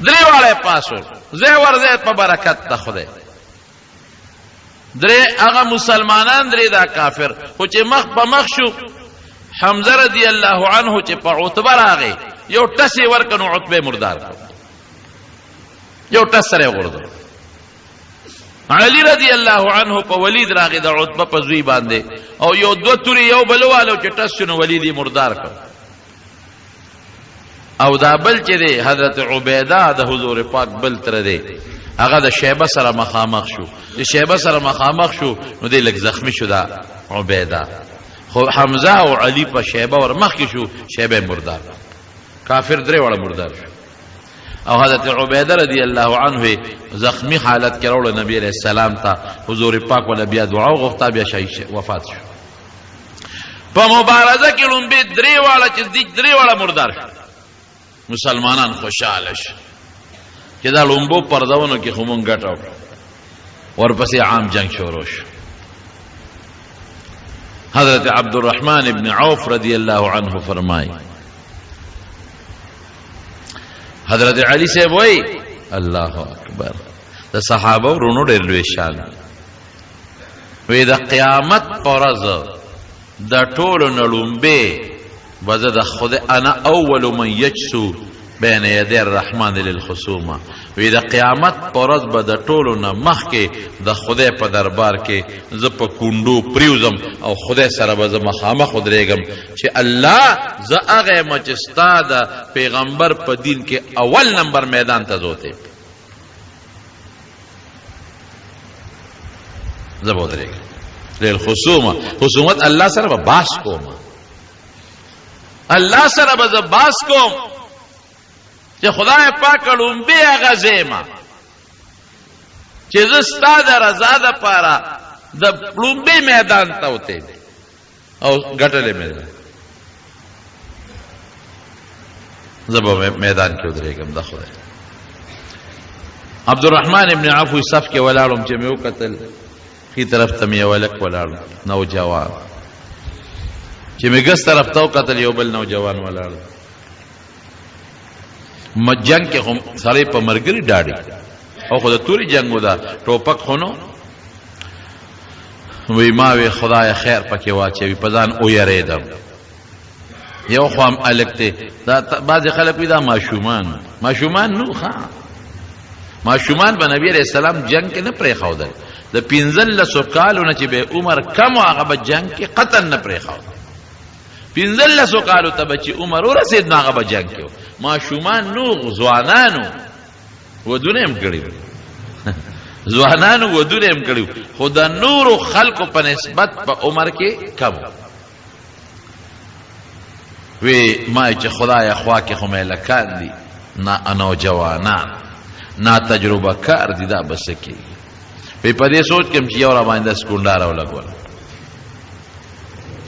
درې واړه پاسو زه ورزه په برکت ته خدای درې هغه مسلمانان درې دا کافر خو چې مخ په مخ شو حمزه رضی الله عنه چې په عتبہ راغی یو ټسی ورکنو عتبہ مردار یو ټس سره ورده علی رضی الله عنه په ولید راغی د عتبہ په زوی باندې او یو دو توري یو بلوالو چې ټس شنو ولید مردار کړ او دا بل چې دی حضرت عبیده د حضور پاک بل تر دی هغه د شیبه سره مخامخ شو د شیبه سره مخامخ شو نو دی لږ زخمی شو دا عبیده خو حمزه او علی په شیبه ور مخ کې شو شیبه مردار کافر درې وړه مردار شو او حضرت عبیده رضی الله عنه زخمی حالت کې راوړل نبی علیہ السلام ته حضور پاک ول بیا دعا غوښته بیا شهید وفات شو په مبارزه کې لومبي درې واړه چې درې واړه مردار شو مسلمانان خوشاله شو چې دا لومبو پرداونو کې خمون ګټاو ورپسې عام جنگ شروع شو حضرت عبدالرحمن ابن عوف رضی الله عنه فرمای حضرت علی صاحب وای الله اکبر د صحابه ورونو ډېر لوی شان وې د قیامت پرځ د ټولو نړومبه وزد خود انا اول من یجسو بین یدی الرحمن للخصومه وی د قیامت پرځ به د ټولو نه مخکې د خدای په دربار کې زه په کونډو پریوزم او خدای سره به زه مخامخ ودرېږم چې الله زه هغه یم چې ستا د پیغمبر په دین کې اول نمبر میدان ته ځوتی زه به ودرېږم للخصومه خصومت الله سره به باس کوم الله سره به زه باس کوم چې خدای پاک لومبي هغه زیما چې زه ستا د رضا دپاره د لومبي میدان ته وتی او ګټلې مې زه به میدان کې ودرېږم د خدای عبدالرحمن ابن عوف صف کې ولاړم چې مې وکتل ښي طرف ته مې یو هلک ولاړ نوجوان چې مې ګس طرف ته وکتل یو بل نوجوان ولاړ جنگ کې هم سړی په مرګري ډاډي او خو د توري جنگو دا ټوپک خو نو وی ما وی خدای خیر پکې واچوي په ځان او یریدم یو خو هم الکته دا بعض خلک وی دا ماشومان نو ښا ماشومان به نبی علیہ السلام جنگ کې نه پرې خاودل د 15 کالو نه چې به عمر کم هغه به جنگ کې قطن نه پرې خاودل 15 کالو ته به چې عمر ورسید هغه به جنگ کې ماشومان نو ځوانانو ودونه هم کړی ځوانانو ودونه هم کړی خو د نورو خلکو په نسبت په عمر کې کم وی ما چې خدای خوا کې خو مې لکان دي نه جوانان نا تجربه کار دي دا بس کې وی په دې سوچ کې چې یو را باندې سکونډار ولګول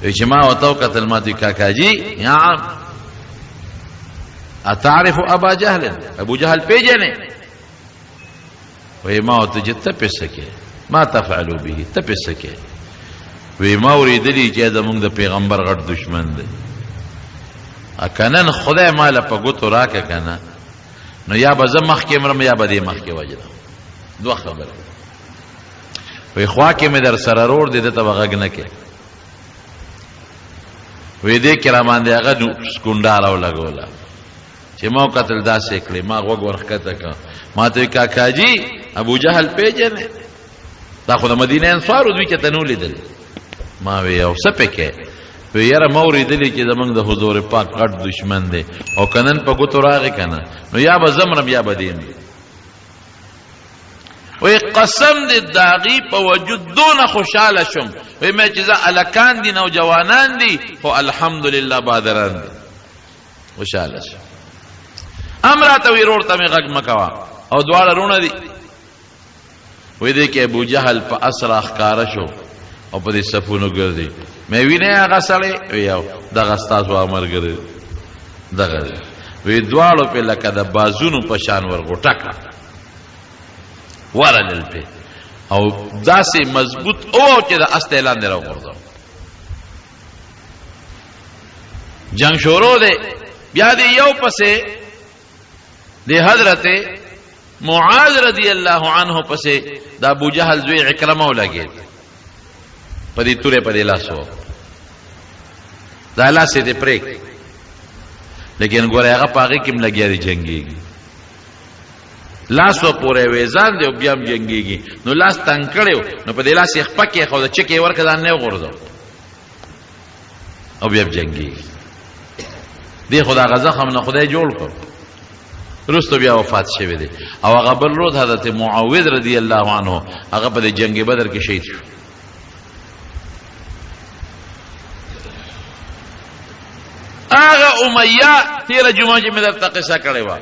وی چې ما وتو قتل ماتي کاکا جی یا عم اتعرف ابا جهل ابو جهل پیجنه وی ما وته جته پسکه ما تفعلوا به تپسکه وی ما ورېدلی چې زمونږ د پیغمبر غټ دشمن دی اکنن خدای مال په ګوتو راکه کنه نو یا به زه مخکې مرم یا به دې مخکې وجدم دوه خبره وی خوا کې مې در سره روړ دی دته به غږ نه کې وی دې کې را باندې هغه سکونډاره ولګوله چې ما قتل داسې کړې ما غوږ ورښکته کړه ما ته کاکا جی ابو جهل پیژنې دا خو د مدینه انصارو دوی چې ته نو لیدل ما وی او څه پکې وی یاره ما اورېدلي چې زمونږ د حضور پاک غټ دشمن دی او کنن په ګوتو راغی کنه نو یا به زمرم یا به دیم وی قسم دې داغي په وجود دونه خوشاله شم وی مې چې زه الکان دي نوجوانان دي خو الحمدلله بادران دي خوشاله شم امراته وی روړ ته مې غږ مکوا او دواړه رونه دي وی دې کې ابو جهل په اسرا ښکارا شو او په دې صفونو ګرځي مې وینه هغه سړی ویاو دغه ستاسو امر ګرځي دغه وی دواړو په لکه د بازونو په شان ورغټکا ورلل په او داسې مضبوط او چې د استعلان درو ورځو جنگ شروع دی بیا دی یو پسې دی حضرت معاذ رضی الله عنه پسې د ابو جهل زوی عکرمه ولګید په دې تورې په دې لاسو دا لاسې دې پرېک لیکن ګوره هغه پاغي کې ملګری جنگيږي لاسو پورې وېزان دی او بیا هم جنگيږي نو لاس تنگ کړو نو په دې لاس یې خپکه خو د چکه ورکه ځان نه غورځو او بیا جنگيږي دی خدا غزا هم نه خدای جوړ کړ رستو بیا وفات شوی دی او هغه بل روز حضرت معاوذ رضی الله عنه هغه په جنگ بدر کې شهید شو هغه امیہ تیر جمعه چې مې درته قصه کړې و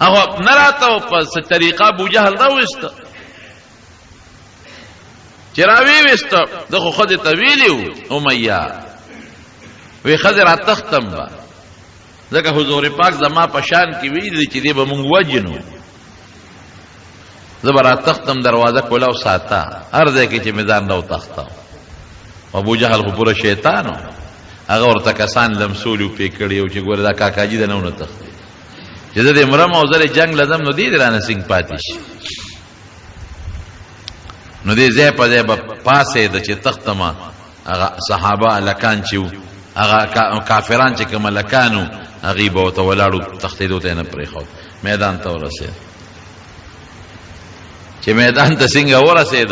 هغه نراته په طریقه ابو جهل دا وست چراوی وست دغه خود طویل امیہ وی خضر تختم با ځکه حضور پاک زما په شان کې ویل چې دې به مونږ وجنو زبر تختم دروازه کولا او ساته هر ځای کې چې میدان راو تخته ابو جهل خو پورا شیطانو هغه ورته کسان لمسولو پی کړی او چې ګوره دا کاکاجي د نو تخته چې د مرم او زره جنگ لازم نو دی درانه سنگ پاتیش نو دې ځای په ځای پاسه د چې تختما هغه صحابه لکان چې هغه کافران چې کوم لکانو هغه به تو ولاړو تختیدو ته نه پرې خو میدان ته ورسه چې میدان ته څنګه ورسه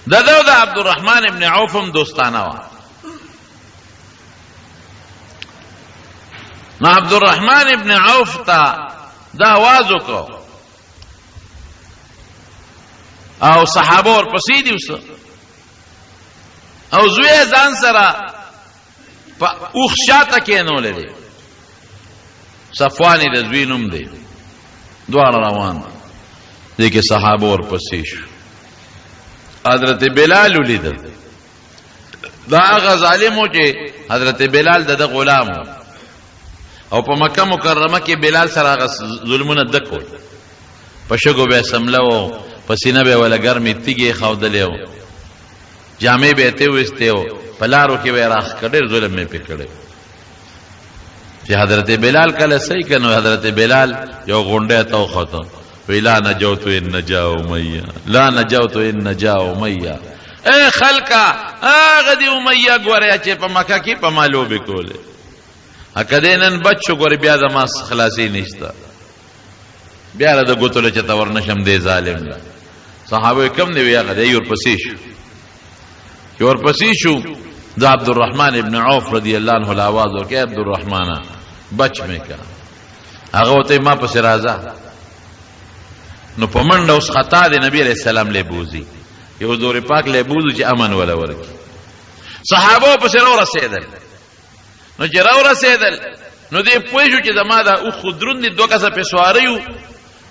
د عبدالرحمن ابن عوف هم دوستانه وا نو عبدالرحمن ابن عوف ته دا आवाज وکړو او صحابه ورپسې دي وسه او زوی ځان سره په اوخ شاته کې نو لري صفوان د زوی نوم دی دواړه روان دي کې صحابه ورپسې شو حضرت بلال ولید دا هغه ظالمو چې حضرت بلال د غلام او په مکه مکرمه کې بلال سره هغه ظلمونه دکول په شګو به سملو پسینه به ولا ګرمي تیګي خودلې جامې به ته وسته په لارو کې به راخ کډر ظلم می پکړې چې حضرت بلال کله صحیح کنو حضرت بلال یو غونډه تو خطو وی لا نجوت ان نجا امیہ لا نجوت ان نجا امیہ اے خلقا هغه دی امیہ ګوره چې په مکه کې په مالو به کوله هکده نن بچو ګوره بیا د ما خلاصي نشته بیا د ګوتله چې تور نشم دی ظالم لا صحابه کم دی هغه دی ورپسې شو ورپسې شو د عبدالرحمن ابن عوف رضی الله عنه आवाज ورکړ عبدالرحمن بچ مې کا هغه ته ما پس راځه نو پمنډ اوس خطا دی نبی علیہ السلام له بوزي یو زور پاک له بوزو چې امن ولا ورکی صحابه پس نو رسیدل نو چې راو رسیدل نو دې پوه شو چې زما دا او خودرون دي دوه کسه په سواریو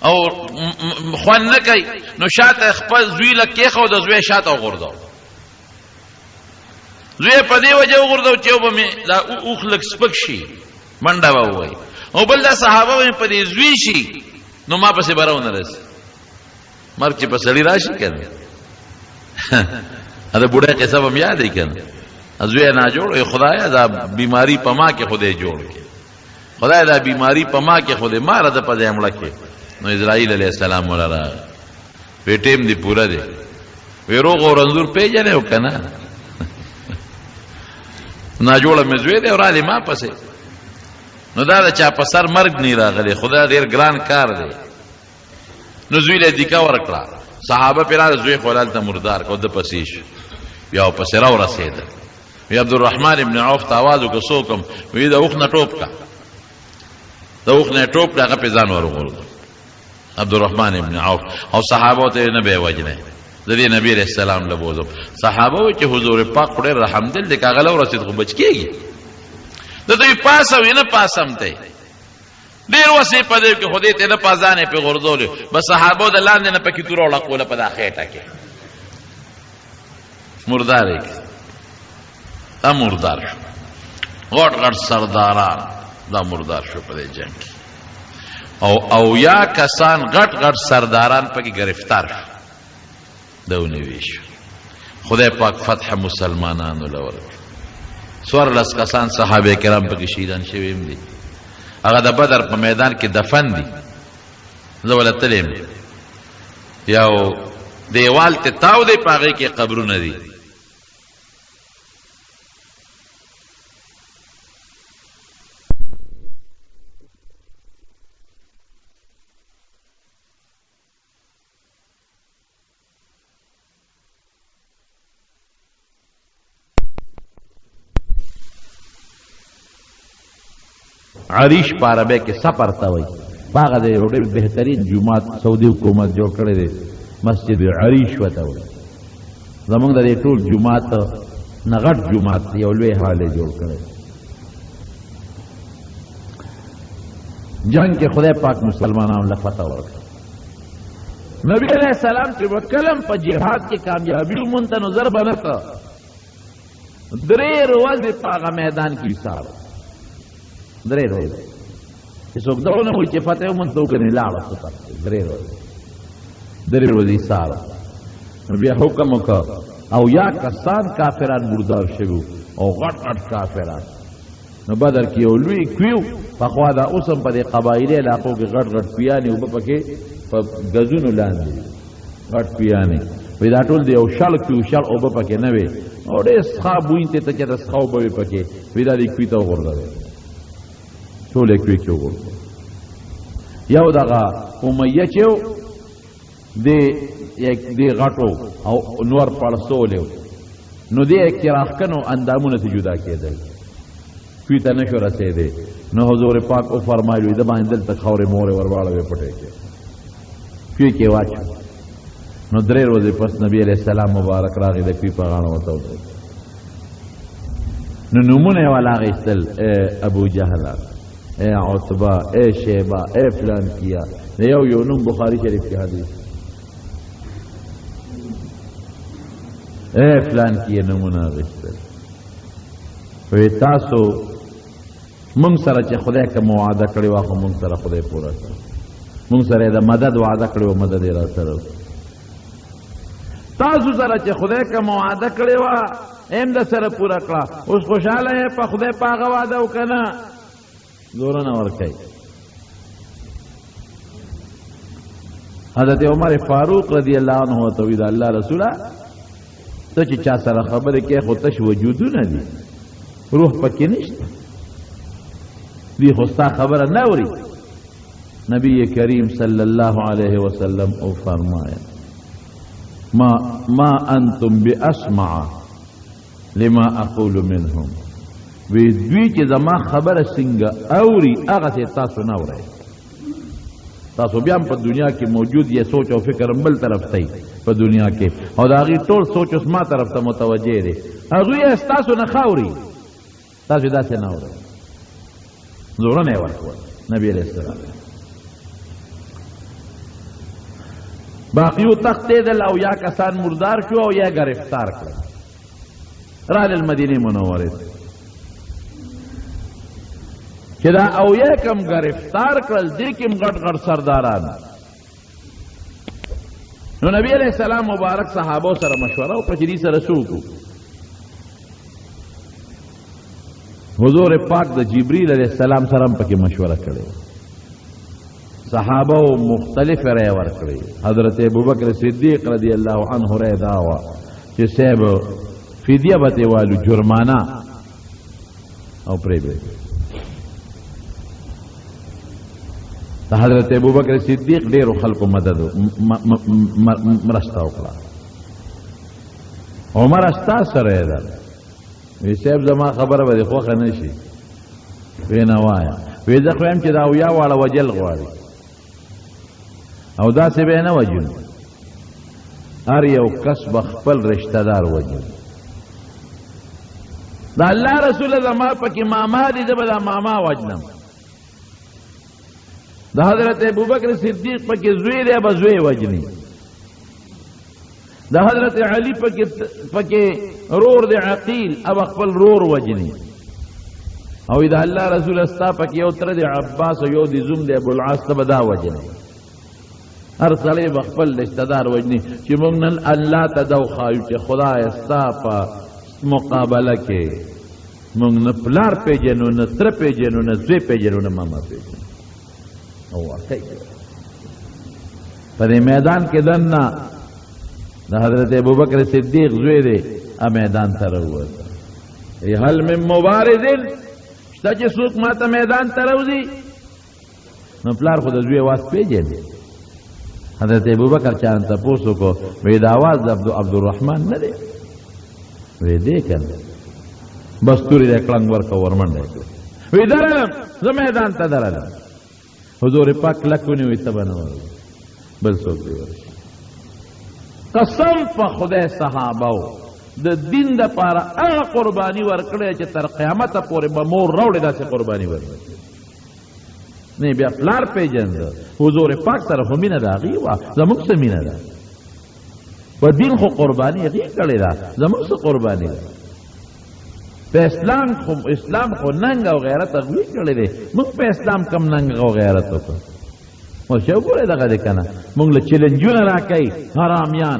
او خوان نه کوي نو شاته خپل زوی لکه خو د زوی شاته غردو زوی په دې وجه غردو چې وبمه لا او خلک سپک شي منډه وای او بل دا صحابه په دې زوی شي نو ما پسې براونه رس مرګ چې په سړی راشي کنه دا بوډا قصه هم یاد دی کنه ازوی نه جوړ خدایا دا بیماری پما کې خوده جوړ کې خدای دا بیماری پما کې خوده مار د پدې امړه کې نو اسرائیل علیہ السلام ولا پیټیم دی پورا دی ویروغ او رنزور پیجنه وکنه نا جوړه مزوی دی اوراله ما پسې نو دا چا په سر مرګ نه راغلی خدای ډیر ګران کار دی نو زوی له دیکا ورکړه صحابه پیرا زوی خلال ته مردار کو د پسیش بیا په سر اور رسید وی عبدالرحمن ابن عوف تاوازو کو سوکم وی دا اوخ نه ټوپ کا دا اوخ نه ټوپ هغه په ځان ورغول عبدالرحمن ابن عوف او صحابه ته نه به وجنه د دې نبی رسول الله له بوزو صحابه چې حضور پاک پر رحم دل د کاغله ورسید خو بچ کیږي د دوی پاسه وینه پاسم ته ډیر وسې په دې کې خدای ته نه پازانې په غردول بس صحابه د لاندې نه پکې تور وړه کوله په داخېټه کې مردار کې مردار شو غټ غټ سرداران دا مردار شو په دې جنگ کې او یا کسان غټ غټ سرداران پکې گرفتار شو دونه ویش خدای پاک فتح مسلمانانو لور سوار لس کسان صحابه کرام پکې شهیدان شویم دي هغه د بدر په میدان کې دفن دي زه ولتلم یو دیوال ته تاو دی پاغه کې قبرونه دي عریش پاربه کې سفر تا وای باغه د یو ډېر بهترین جمعات سعودي حکومت جوړ کړی دی مسجد عریش وته وای زمونږ د ټول جمعات نغټ جمعات یو لوی حاله جوړ کړی جنگ کې خدای پاک مسلمانانو له فتح ورکړ نبی علیہ السلام چې وکلم په جهاد کې کامیابی مونته نظر بنته درې ورځې په میدان کې حساب درې ورځې چې څوک دونه وایي چې فتح مونږ ته وکړي لاړه څه درې ورځې ساره بیا حکم وکړ او یا کسان کافران مردار شوي او غټ غټ کافران نو بدر کې یو لوی کویو پخوا دا اوسم په دې قبایلي علاقو کې غټ غټ پیانې اوبه پکې په ګزونو لاندې غټ پیانې وی دا ټول دی یو شل کوي شل اوبه پکې نه وي او ډېر څښا بوینته ته چې د څښا اوبه وي پکې وی دا دې کوي ته وغورځوي ټول یې کوي کې وغورځوي یو دغه امیه چې دې غټو او نور پړسولې نو دې کې راخکنو اندامونه ته جدا کېدل کوي ته نشو رسېدې نو حضور پاک او فرمایلی د باندې دلته خاورې مورې ورواړوې پټې کې کوي کې واچو نو درې ورځې پس نبی علیہ السلام مبارک راغی د کوي په غاړه ورته نو نومونه یې والاغېستل ابو جهل اے عتبہ اے شیبہ اے فلان کیا یو نوم بخاری شریف کې حدیث اے فلان کیا نمونه اغېستل وی تاسو مونږ سره چې خدای کوم وعده کړی وه خو مونږ سره خدای پوره کړ مونږ سره د مدد وعده کړی وه مدد یې را سره تاسو سره چې خدای کوم وعده کړی وه هم د سره پوره کړه اوس خوشحاله یې په خدای په هغه وعده وکړه زور نه ورکوي. حضرت عمر فاروق رضی الله عنه ورته وی د الله رسوله ته چې چا سره خبرې کوې خو تش وجودونه دي، روح پکې نشته، دی خو ستا خبره نه اوري. نبی کریم صلی الله علیه وسلم او فرمایا ما انتم باسمع لما اقول منهم، وی دوی چې زما خبره څنګه اوري هغه تاسو نه اورئ. تاسو بیا په دنیا کې موجود یې، سوچ او فکر بل طرف ته په دنیا کې، او د هغې ټول سوچ اوس ما طرف ته متوجه دی. هغوی یې ستاسو نه ښه اوري، تاسو داسې نه اورئ. زورونه یې ورکول نبي علیه السلام. باقیو تختېدل او یا کسان مردار شو او یا گرفتار کړل، رالل مدینې منورې ته. چې دا او یا کم گرفتار کړل، دې کې هم غټ غټ سرداران. نو نبی علیہ السلام مبارک صحابو سره مشوره وکړه چې دې سره څه وکړو. حضور پاک د جبریل علیہ السلام سره هم پکې مشوره کړې، صحابو مختلف رائے ورکړي. حضرت ابوبکر صدیق رضی الله عنه رائے دا وه چې صاحب فدیه به ترې والو، جرمانه او پرېږدئ. د حضرت ابوبکر صدیق ډیرو خلکو مدد مرسته وکړه. عمر ستا سره ده، وی صاحب زما خبره به دې خوښه نه شي، وی نه وایه، وی زه خو یم چې دا اویا واړه وجل غواړي او داسې به یې نه وجنو، هر یو کس به خپل رشته دار وجنو. د الله رسول زما پکې ماما دي، زه به دا ماما وجنم. د حضرت ابوبکر صدیق پکې زوی دی، به زوی وجني. د حضرت علی پکې رور دی عقیل، اب خپل رور وجني. او د الله رسول استا پکې یو تر دی عباس او یو دی زوم دی ابو العاص، ته به دا وجني. هر سړی به خپل رشته دار وجني چې موږ نن الله ته دا وښایو چې خدای ستا په مقابله کې موږ نه پلار پیژنو، نه تره پیژنو، نه زوی پیژنو، نه ماما پیژنو. او واقعي په دې میدان کې دننه د حضرت ابوبکر صدیق زوی دی، میدان ته راووته. هل من مبارز شته چې څوک ما ته میدان ته راوځي؟ نو پلار خو د زوی اواز پیژني. حضرت ابوبکر چا نه تپوس وکړو، وی د اواز د عبدالرحمن نه دی؟ وی دی که نه؟ بس تورې دی کړنګ ورکړه، ورمنډه یې کړه. وی درلم، زه میدان ته درلم. حضور پاک کلک ونیوی، ته به نه ورځي، بل څوک دی ورشي. قسم په خدای صحابو د دین دپاره هغه قرباني ورکړی چې تر قیامته پورې به مور راوړې داسې قرباني ورکړي. نه بیا پلار پیژنده، حضور پاک سره خو مینه د هغې وه، زموږ څه مینه ده؟ په دین خو قرباني هغې کړې ده، زموږ څه قرباني ده؟ په اسلام خو ننګ او غیرت هغوی کړی دی، موږ په اسلام کم ننګ او غیرت وکړو. اوس یو ګورئ دغه دی که نه، موږ له چیلنجونه راکوي حرامیان،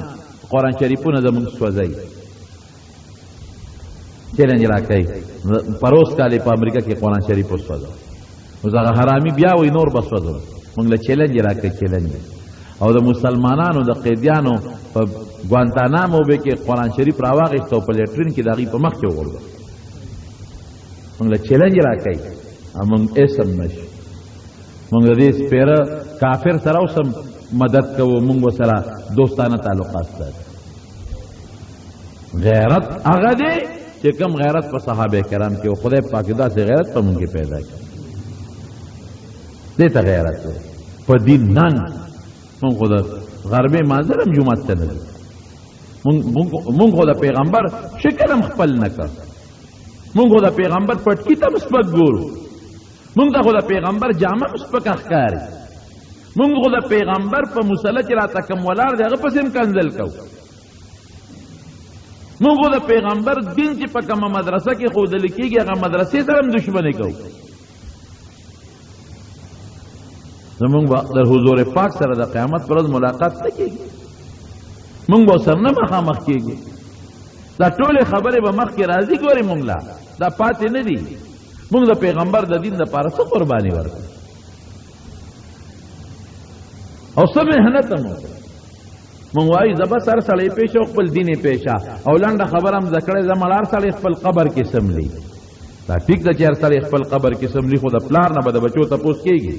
قرآن شریفونه زموږ سوځوي، چیلنج راکوي. پروس کال یې په امریکا کې قرآن شریف وسوځو، اوس هغه حرامي بیا وایي نور به سوځو. موږ له چیلنج راکوي، چیلنج. او د مسلمانانو د قیدیانو په ګوانتانامو به کې قرآن شریف راواغېست او په لیټرین کې د هغې په مخ کې وغورځو. موږ له چیلنج راکوي، موږ اسم نشو. موږ د دې سپېره کافر سره اوس هم مدد کوو، موږ ورسره دوستانه تعلقات ساتو. غیرت هغه دی چې کوم غیرت په صحابه کرام کې او خدای پاک داسې غیرت په موږ کې پیدا کړي. دې ته غیرت وایي. په دین ننګ موږ خو د غربې مانځل هم جومات ته نه ځو. موږ خو د پیغمبر شکل هم خپل نه کړ. موږ خو د پیغمبر پټکي ته هم سپک ګورو. موږ ته خو د پیغمبر جامه هم سپکه ښکاري. موږ خو د پیغمبر په مسله چې راته کوم ولاړ دی هغه پسې هم کنځل کوو. موږ خو د پیغمبر دین چې په کومه مدرسه کې ښودل کېږي هغه مدرسې سره هم دشمني کوو. زمونږ به د حضور پاک سره د قیامت پر ورځ ملاقات نه کېږي. مونږ به ورسره نه مخامخ کېږي. دا ټولې خبرې به مخکې راځي، ګورې مونږ لا دا پاتې نه دي. موږ د پیغمبر د دین لپاره څه قرباني ورکړو او څه محنت هم وکړو موږ وایو زه بس هر سړی پیشه او خپل دین یې پیشه او لنډه خبره هم زده کړې زه مړ هر سړی خپل قبر کې سملي دا ټیک ده چې هر سړی خپل قبر کې سملي خو د پلار نه به د بچو تپوس کېږي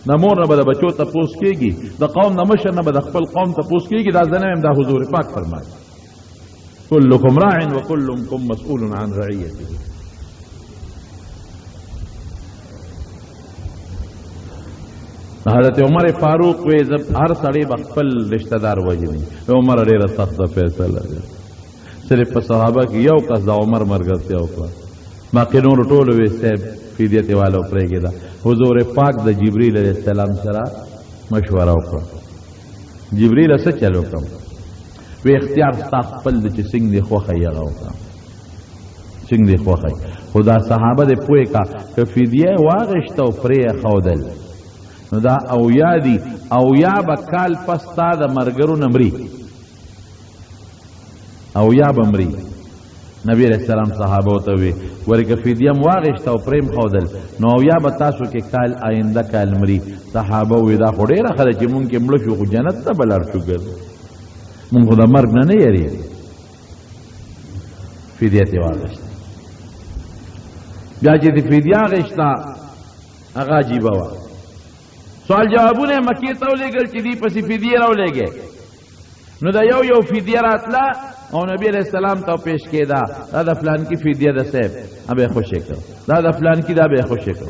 د مور نه به د بچو تپوس کېږي د قوم د مشر نه به د خپل قوم تپوس کېږي دا زه نه یم دا حضور پاک فرمایي كلكم راع وكلكم مسؤول عن رعيته حضرت عمر فاروق وی هر سړی خپل رشتہ دار وجني عمر ډیره سخت فیصله صرف په صحابه کې یو کس د عمر مرګرتیا وکړه باقي نور ټول وی صاحب فدیت والو پرېږه دا حضور پاک د جبرئیل علیه السلام سره مشوره وکړه جبرئیل څه چلو کوم وی اختیار ستا خپل د چې څنګه دی خوښه یې هغه وکړه څنګه دی خوښه خدا صحابه دې پوه کا که فدیه واغشته او پرې ښودل نو دا اویا دي اویا به کال پس تا د مرګرو نه مري اویا به مري نبی علیہ السلام صحابه ته وی ورکه فدیه م واغشته او پرې م ښودل نو اویا به تاسو کې کال آینده کال مري صحابه وی دا خو ډېره ښه ده چې مونږ کې مړه شو خو جنت ته به لاړ شو مونږ خو د مرګ نه یېرېږو فدیه تې واغشته بیا چې د فدیه اغشته هغه عجیبه وه سوال جوابونه مکی ته ولېږل چې دوی پسې فدیه راولېږې نو دا یو فدیه راتله او نبی علیہ السلام ته پیش کېده دا د فلان کی فدیه ده صاحب به خوشې کړ دا د فلان کی دا به خوشې کړ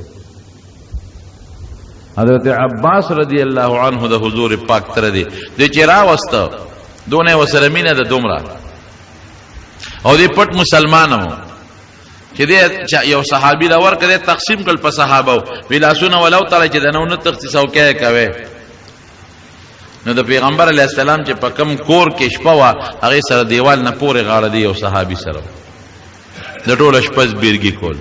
حضرت عباس رضی الله عنه د حضور پاک تر دی د چې راوسته دونه وسره مینه د دومره او دی پټ مسلمانو چې دی یو صحابي دا ورکړي تقسیم کړ په صحابه ویلاسونه ولو تعالی چې دنه نو تخصیص او کې کوي نو د پیغمبر علی السلام چې په کم کور کې شپه وا هغه سره دیوال نه پورې غاړه دی یو صحابي سره د ټول شپه بیرګي کول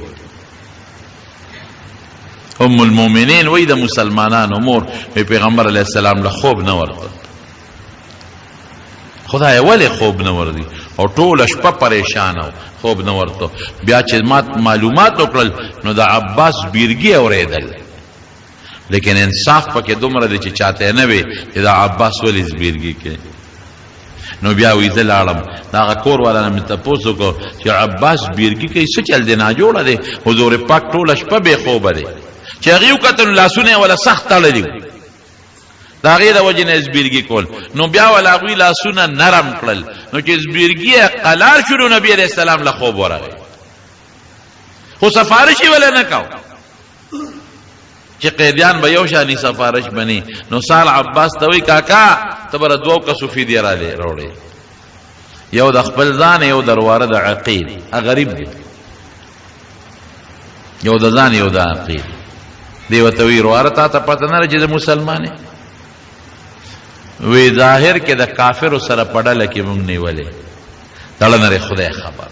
ام المؤمنین وې د مسلمانانو مور پیغمبر علی السلام له خوب نه ورته خدای ولی خوب نه وردی او ټول شپه پریشان او خوب نه ورته بیا چې معلومات وکړل نو د عباس بیرګي اوریدل لیکن انصاف پکې دومره دی چې چاته نه وي چې د عباس ولی بیرګي کې نو بیا وې زلاړم دا کور والا نه تاسو کو چې عباس بیرګي کې څه چل دی نه جوړه دی حضور پاک ټول شپه به خوب دی چې هغه کتل لاسونه ولا سخت تړلی دا غیر وجه نه زبیرګي کول نو بیا ولا غوی لاسونه نرم کړل نو چې زبیرګي قلار شروع نبی علیہ السلام له خوب ورغی خو سفارش ولا نه کاو چې قیدیان به یو شانی سفارش بني نو سال عباس ته وی کاکا تبر دوه کسو فی دی را لې یو د خپل ځان یو درواره د عقیل غریب دی یو د ځان یو د عقیل دی وته وی رواره ته پته نه چې مسلمانې وی ظاهر کې د کافر سره پړل کې مونږ نیولې تړه نه خدای خبر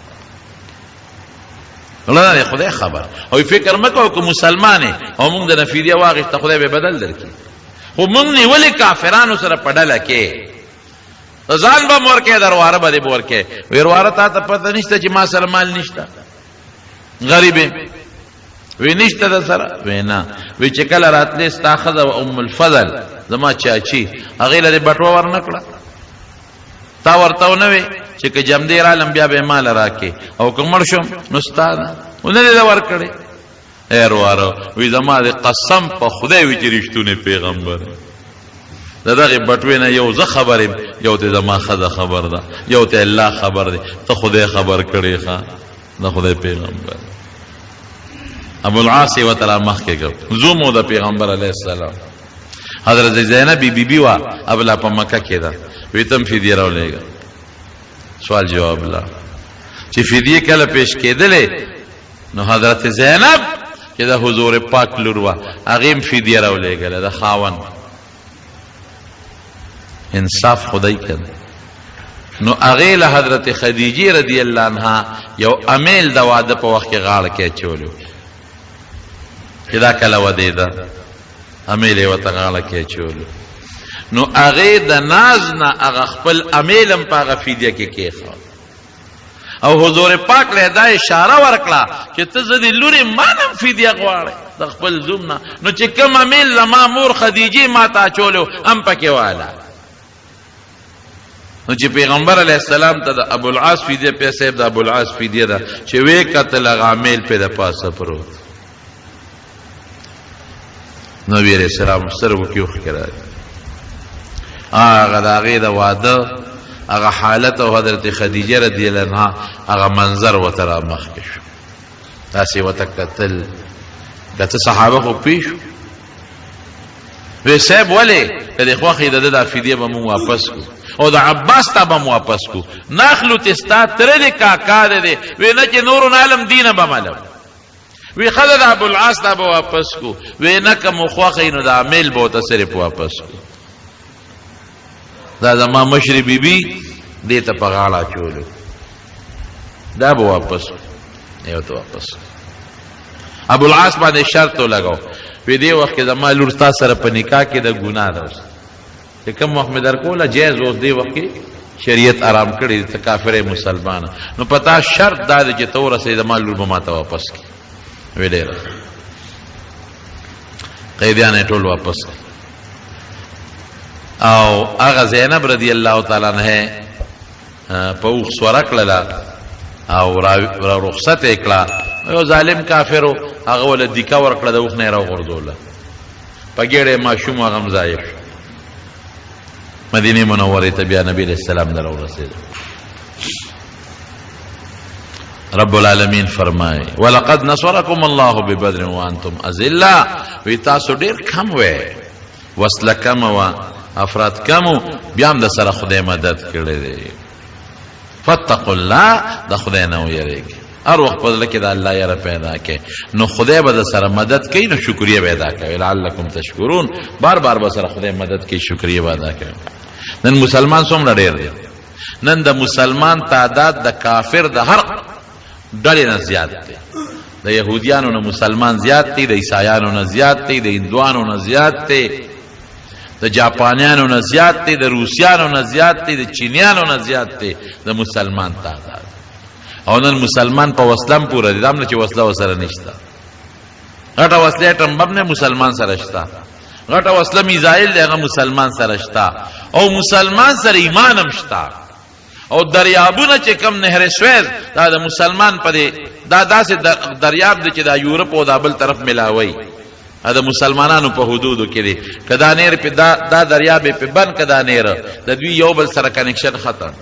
الله نه خدای خبر او فکر مکو که مسلمانې او مونږ د نفیدیه واغښت خدای به بدل درکې خو مونږ نیولې کافرانو سره پړل کې ځان به مورکه درواره به ورکه وی رواره ته پته نشته چې ما سره مال نشته غریب وی نشته د سره وینا وی چې کله راتلې استاخذ او ام الفضل زما چاچی هغه لري بټو ورنکړه تا ورته نه وی چې که جمع دی عالم بیا به مال راکې او کومر شم نو استاد ونه دې ورکړي ایروارو وی زما دې قسم په خدای وی چې رښتونه پیغمبر دغه بټوی نه یو زه خبرم یو ته زما خزه خبر ده یو ته الله خبر ده ته خدای خبر کړي ښا د خدای پیغمبر ابو العاص و تعالی مخ کې زومو د پیغمبر علی السلام حضرت زینب بی وا ابلا په مکه کې ده ویتم فدیه راولېګا سوال جواب لا چې فدیه کله پیش کېدلې نو حضرت زینب چې د حضور پاک لور وا هغه فدیه راولېګا د خاون انصاف خدای کړ نو هغه له حضرت خدیجه رضی الله عنها یو امیل د واده په وخت کې غاړه کې چولو کدا کله ودی دا امیل یو ته غاړه کې چولو نو هغه د ناز نه هغه خپل امیلم په غفیدیه کې کېخو او حضور پاک له دا اشاره ورکړه چې ته زدي لوري مانم فدیه غواړې د خپل زوم نه نو چې کوم میل لما مور خدیجه ما تا چولو ام پکې والا نو چې پیغمبر علیه السلام ته د ابو العاص فدیه پیسې د ابو العاص فدیه ده چې وې قتل غامل په د پاسه پروت نبی علیہ السلام سره وکیو خکرا هغه د هغې د واده هغه حالت او حضرت خدیجه رضی الله عنها هغه منظر ورته رامخکې شو داسې ورته کتل دته صحابه خو پیښ وی صاحب ولې که د خوښې د ده دا فدیه به مو واپس کو او د عباس ته به مو واپس کو ناخلو چې ستا تره دی کاکا دی وی نه چې نورو نعلم دینه به ملم وی خدا د ابو العاص ته به واپس کو وی نه که مو خوښې نو د عمیل به ورته صرف واپس کو دا زما مشري بیبي دې ته په غاړه اچولو دا به واپس یو ته واپس ابو العاص باندې شرط لګاو په دې وخت کې زما لور تا سره په نکاح کې د ګناه ده چې کوم وخت مې درکوله جایز اوس دې وخت کې شریعت آرام کړی ته کافر مسلمان نو پتا شرط دا چې ته ورسې زما لور به ما ته واپس کړي ویلې قیدیان ټول واپس او هغه زینب رضی الله تعالی عنها په اوخ سوره کړله او را رخصت کړه یو ظالم کافرو هغه ول دیکا ورکړه د اوخ نه را غردوله په ګډه ماشوم هغه مزایف مدینه منوره ته بیا نبی رسول الله درو رسید رب العالمین فرمائے ولقد نصرکم الله ببدر وانتم اذلہ وی تاسو ډیر کم وې وسله کم و افراد کمو بیام د سره خدای مدد کړی دی فتقوا الله د خدای نه ویریږي هر وخت په دل کې د الله یاره پیدا کې نو خدای به د سره مدد کوي نو شکریا به ادا کوي لعلکم تشکرون بار بار به سره خدای مدد کوي شکریا به ادا کوي نن مسلمان څومره ډیر دی نن د مسلمان تعداد د کافر د هر ډلې نه زیات دی د يهوديانو نه مسلمان زیات دی د عیسایانو نه زیات دی د هندوانو نه زیات دی د جاپانیانو نه زیات دی د روسیانو نه زیات دی د چینیانو نه زیات دی د مسلمان تعداد او نن مسلمان په وسلم پورا دی دام نه چې وسله وسره نشته غټه وسله ټم بم نه مسلمان سره شته غټه وسله میزایل دی هغه مسلمان سره شته او مسلمان سره ایمان هم شته او دریابونه چې کم نهر سویز دا د مسلمان په دا داسې دریاب دی چې دا یورپ او دا بل طرف ملاوي دا مسلمانانو په حدودو کې دي کدا نیر په دا دریاب په بن کدا نیر د دوی یو بل سره کنیکشن ختم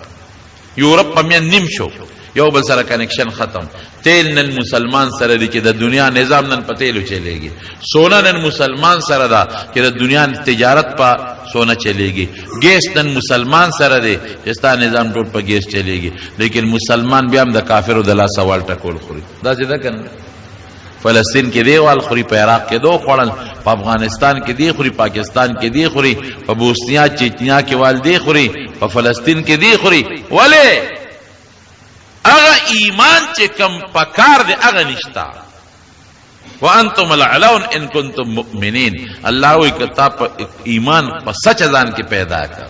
یورپ په من نیم شو یو بل سره کنیکشن ختم تیل نن مسلمان سره دی چې د دنیا نظام نن په تیلو چلےږي سونا نن مسلمان سره دا چې د دنیا تجارت په سونا چلےږي ګیس نن مسلمان سره دی چې ستا نظام ټول په ګیس چلےږي لیکن مسلمان بیا هم د کافرو د لاس سوال ټکول خوري دا څه ده کنه فلسطین کې دی وال خوري په عراق کې دو خوړل په افغانستان کې دی خوري پاکستان کې دی خوري په بوسنیا چچنیا کې وال دی خوري په فلسطین کې دی خوري ولی اغا ایمان چې کم پکار دی اغا نشتا وانتم العلون ان کنتم مؤمنین الله وی کتا په ایمان په سچ ځان کې پیدا کړ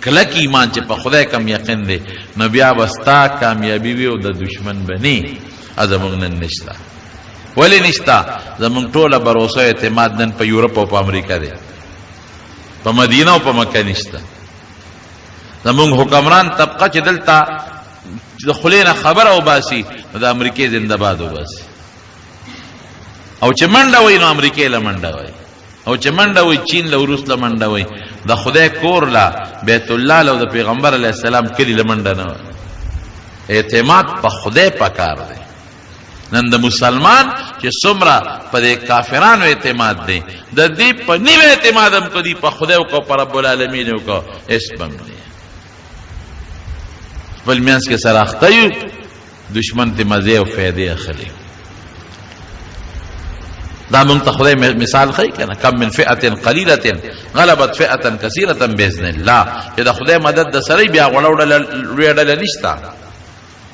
کلک ایمان چې په خدای کم یقین دی نو بیا وستا کامیابی وي او د دشمن بني ازمغ نن نشتا ولی نشتا زمونږ ټوله باور اعتماد نن په یورپ او په امریکا دی په مدینه او په مکه نشتا زمونږ حکمران طبقه چې دلته د خلینا خبر او باسي د امریکای زنده باد او باسي او چې منډه وای نو امریکای له منډه وای او چې منډه وای چین له روس له منډه وای د خدای کور لا بیت الله له د پیغمبر علی السلام کلی له منډه نه اعتماد په خدای پکار دی نن د مسلمان چې څومره په کافرانو اعتماد دی د دې په نیو اعتماد هم کدي په خدای او په رب العالمین او کو اسبم دی خپل میانس کې سره اخته یو دشمن ته مزه او فائدې اخلي دا مونږ ته خدای مثال خی کنه کم من فئه قلیله غلبت فئه کثیره باذن الله چې د خدای مدد د سره بیا غړوډل نشتا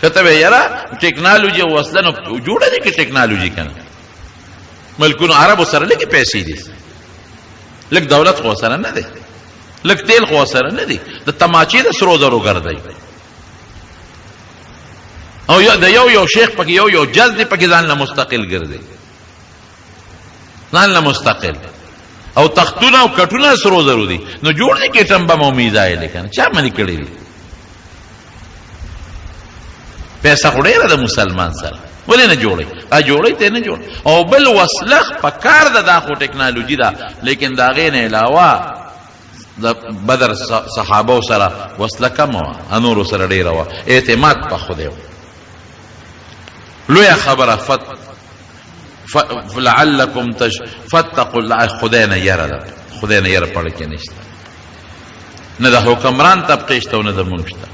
کته یاره ټیکنالوژي وسلنو جوړه دي کې ټیکنالوژي کنه ملکونو عربو سره لګي پیسې دي لګ دولت خو سره نه دي لګ تیل خو سره نه دي د تماچې د سرو زرو ګرځي او د یو شیخ پکې یو جز دی پکې ځان له مستقل ګرځي، ځان له مستقل، او تختونه او کټونه سرو زرو دي، نو جوړ دي کې ټمبه مو میزایل کنه چا منی کړی دي. پیسې خوري د مسلمان سره ولې نه جوړي؟ جوړي ته نه جوړ. او بل وسلخ په کار دا خو ټیکنالوژي ده، لیکن دا غې نه علاوه د بدر صحابه سره وسله کم وه، انور سره ډیره وه، اعتماد په خدای لویه خبره. لعلکم فتقوا الله، خدای نه یره ده، خدای نه یره پړ کې نشته، نه د حکمران طبقې شته او نه د مونږ شته.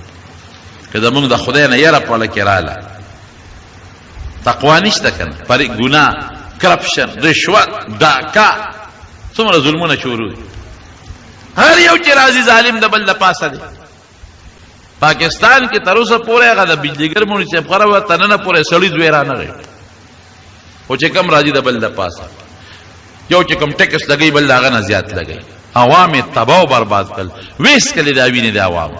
که د مونږ د خدای نه یره پړ کې رااله تقوا نشته کنه، پر ګناه، کرپشن، رشوت، ډاکا، څومره ظلمونه شروع دي. هر یو چې راځي ظالم د بل د پاسه دی. پاکستان کې تر اوسه پورې هغه د بجلیګر مونږ چې خبره ورته نه پورې سړی دوی را نه غي، او چې کم راځي د بل د پاسه، یو چې کم ټیکس لګي بل هغه نه زیات لګي، عوام تباہ او برباد کړل، ویس کړي دا ویني د عوام.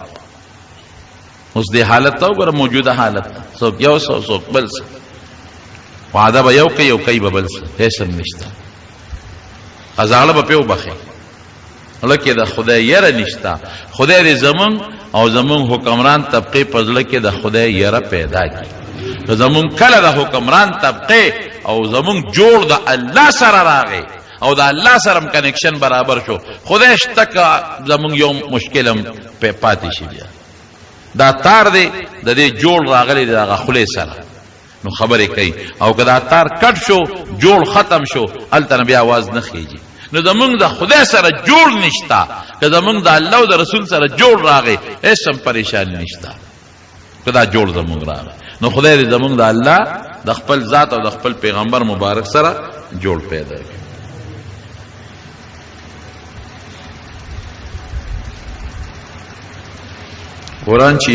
اوس دې حالت ته وګوره، موجوده حالت څوک یو څوک بل څه، وعده به یو کوي او کوي به بل څه، هیڅ هم نشته. ازاړه به پې وبخي، لکه د خدای یره نشته. خدای دې زمون او زمون حکمران طبقه په زړه کې د خدای یره پیدا کړي. زمون کله د حکمران طبقه او زمون جوړ د الله سره راغی او د الله سره کنیکشن برابر شو، خدای شته زمون یو مشکل هم پاتې شي. بیا دا تار دی د دې جوړ راغلی د خولې سره، نو خبرې کوي. او که دا تار کټ شو، جوړ ختم شو، هلته بیا आवाज نه خیږي. نو زمونږ د خدای سره جوړ نشته، که زمونږ د الله او د رسول سره جوړ راغی هیڅ هم پریشانی نشته. که دا جوړ زمونږ راغی، نو خدای دې زمونږ د الله د خپل ذات او د خپل پیغمبر مبارک سره جوړ پیدا کړي. قرآن چې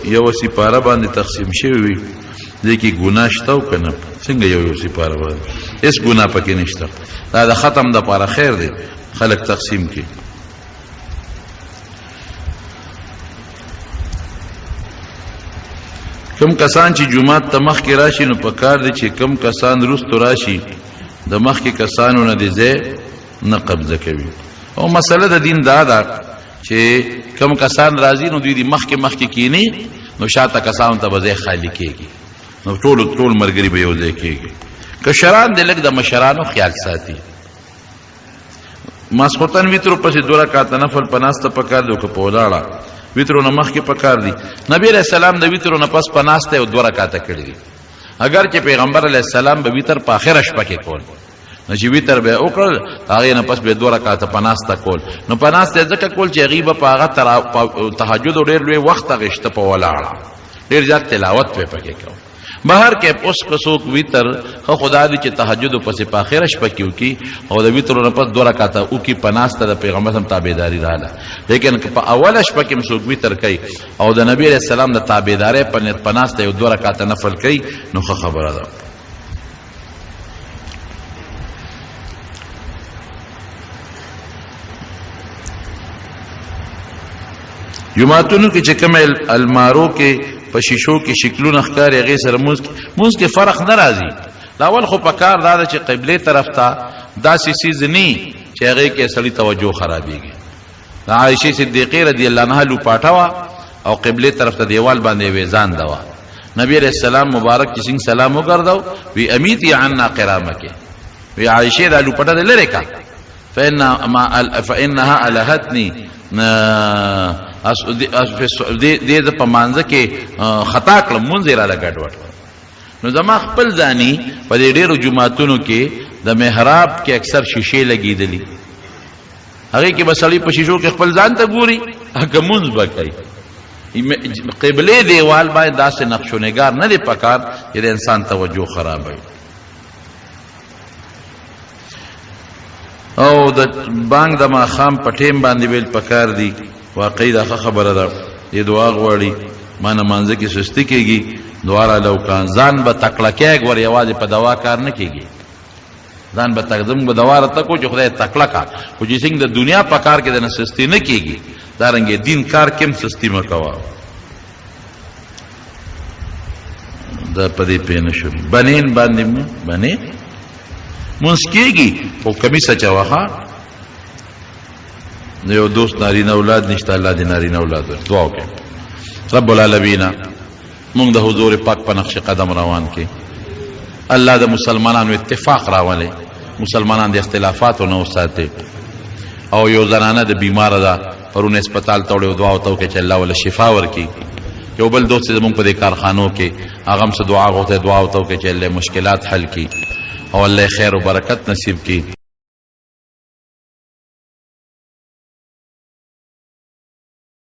یو سپاره باندې تقسیم شوی وي، دې کې ګناه شته او که نه؟ څنګه یو سپاره باندې هېڅ ګناه پکې نشته. دا د ختم دپاره خیر دی خلک تقسیم کړي. کم کسان چې جماعت ته مخکې راشي، نو په کار دی چې کم کسان وروستو راشي د مخکې کسانو نه دې ځای نه قبضه کوي. او مسله د دین دا ده چې کم کسان راځي نو دوی مخکې کینی، نو شاته کسانو ته به ځای خالی کېږي، نو ټول ملګري به یو ځای کېږي. کشران دې لږ د مشرانو خیال ساتي. ماسخوتن ویترو پسې 2 رکعاته نفل په ناسته پکار دی، او که په ولاړه ویترو نه مخکې پکار دی. نبی علیہ السلام د ویترو نه پس په ناسته او 2 رکعاته کړي دي، اگر چې پیغمبر علیہ السلام به ویتر په آخره شپه کې کول، نو چې ویتر به وکړل هغې نه پس به 2 رکعاته په ناسته کول. نو په ناسته ځکه کول چې هغې به په هغه تهجد ډېر لوی وخت هغې په ولاړه ډېر زیات تلاوت به پکې کوو. بهر کې اوس که څوک ویتر خو خدا دی چې تهجد پسې په آخره شپه کې وکړي او د ویترو نه پس 2 رکعاته وکړي، په ناسته د پیغمبر هم تابعداري رااله. لیکن که په اوله شپه کې هم څوک ویتر کوي او د نبي علیہ السلام د تابعدارۍ په نیت په ناسته یو 2 رکعاته نفل کوي، نو ښه خبره ده. جماعتونو کې چې کوم المارو کې په شیشو کې شکلونه ښکاري، هغې سره مونځ کې فرق نه راځي. اول خو په کار دا ده چې قبلې طرف ته داسې څیز نه چې هغې کې سړي توجه خرابېږي. د عایشې صدیقې رضی الله عنها لوپاټه وه او قبلې طرف ته دیوال باندې یوې ځانده وه. نبی علیہ السلام مبارک چې څنګه سلام وګرځاو، وی امیتی عنا قرامکې، وی عایشې دا لوپټه دې لرې کړه، فانها الهتنی دې د په مانځه کې خطا کړم، مونځ یې راله ګډوډ. نو زما خپل ځاني په دې ډېرو جوماتونو کې د محراب کې اکثر شیشې لګېدلي، هغې کې به سړي په شیشو کې خپل ځان ته ګوري، که مونځ به کوي. قبلې دیوال باندې داسې نقش و نگار نه دی پکار چې د انسان توجه خرابوي. او د بانګ د ماښام په ټیم باندې ویل پکار دي. واقعي دا ښه خبره ده. دې دعا غواړي، ما نمانځه کې سستي کېږي، دعا را لوکان ځان به تکړه کېږ، ور یوازې په دوا کار نه کېږي. ځان به تقدم به دوا راته کو چې خدای تکړه کا، خو چې څنګه د دنیا په کار کې د نه سستي نه کېږي، دارنګې دین کار کې هم سستي مه کوه. دا پدې پېنه شو بنین باندې بنین مونږ کېږي او کمیسه چواخه یو دوست نارینه اولاد نشته الله دې نارینه اولاد ورکړي دعا وکړئ رب العالمین مونږ د حضور پاک په نقش قدم روان کې الله د مسلمانانو اتفاق راولي مسلمانان د اختلافاتو نه وساتي او یو زنانه د بیماره ده پرونه هسپتال ته وړو دعا وته کې چې الله ول شفا ورکړي یو بل دوست زمونږ په دې کارخانو کې هغه هم څه دعا غوښته دعا وته کې چې الله مشکلات حل کړي او الله خیر او برکت نصیب کړي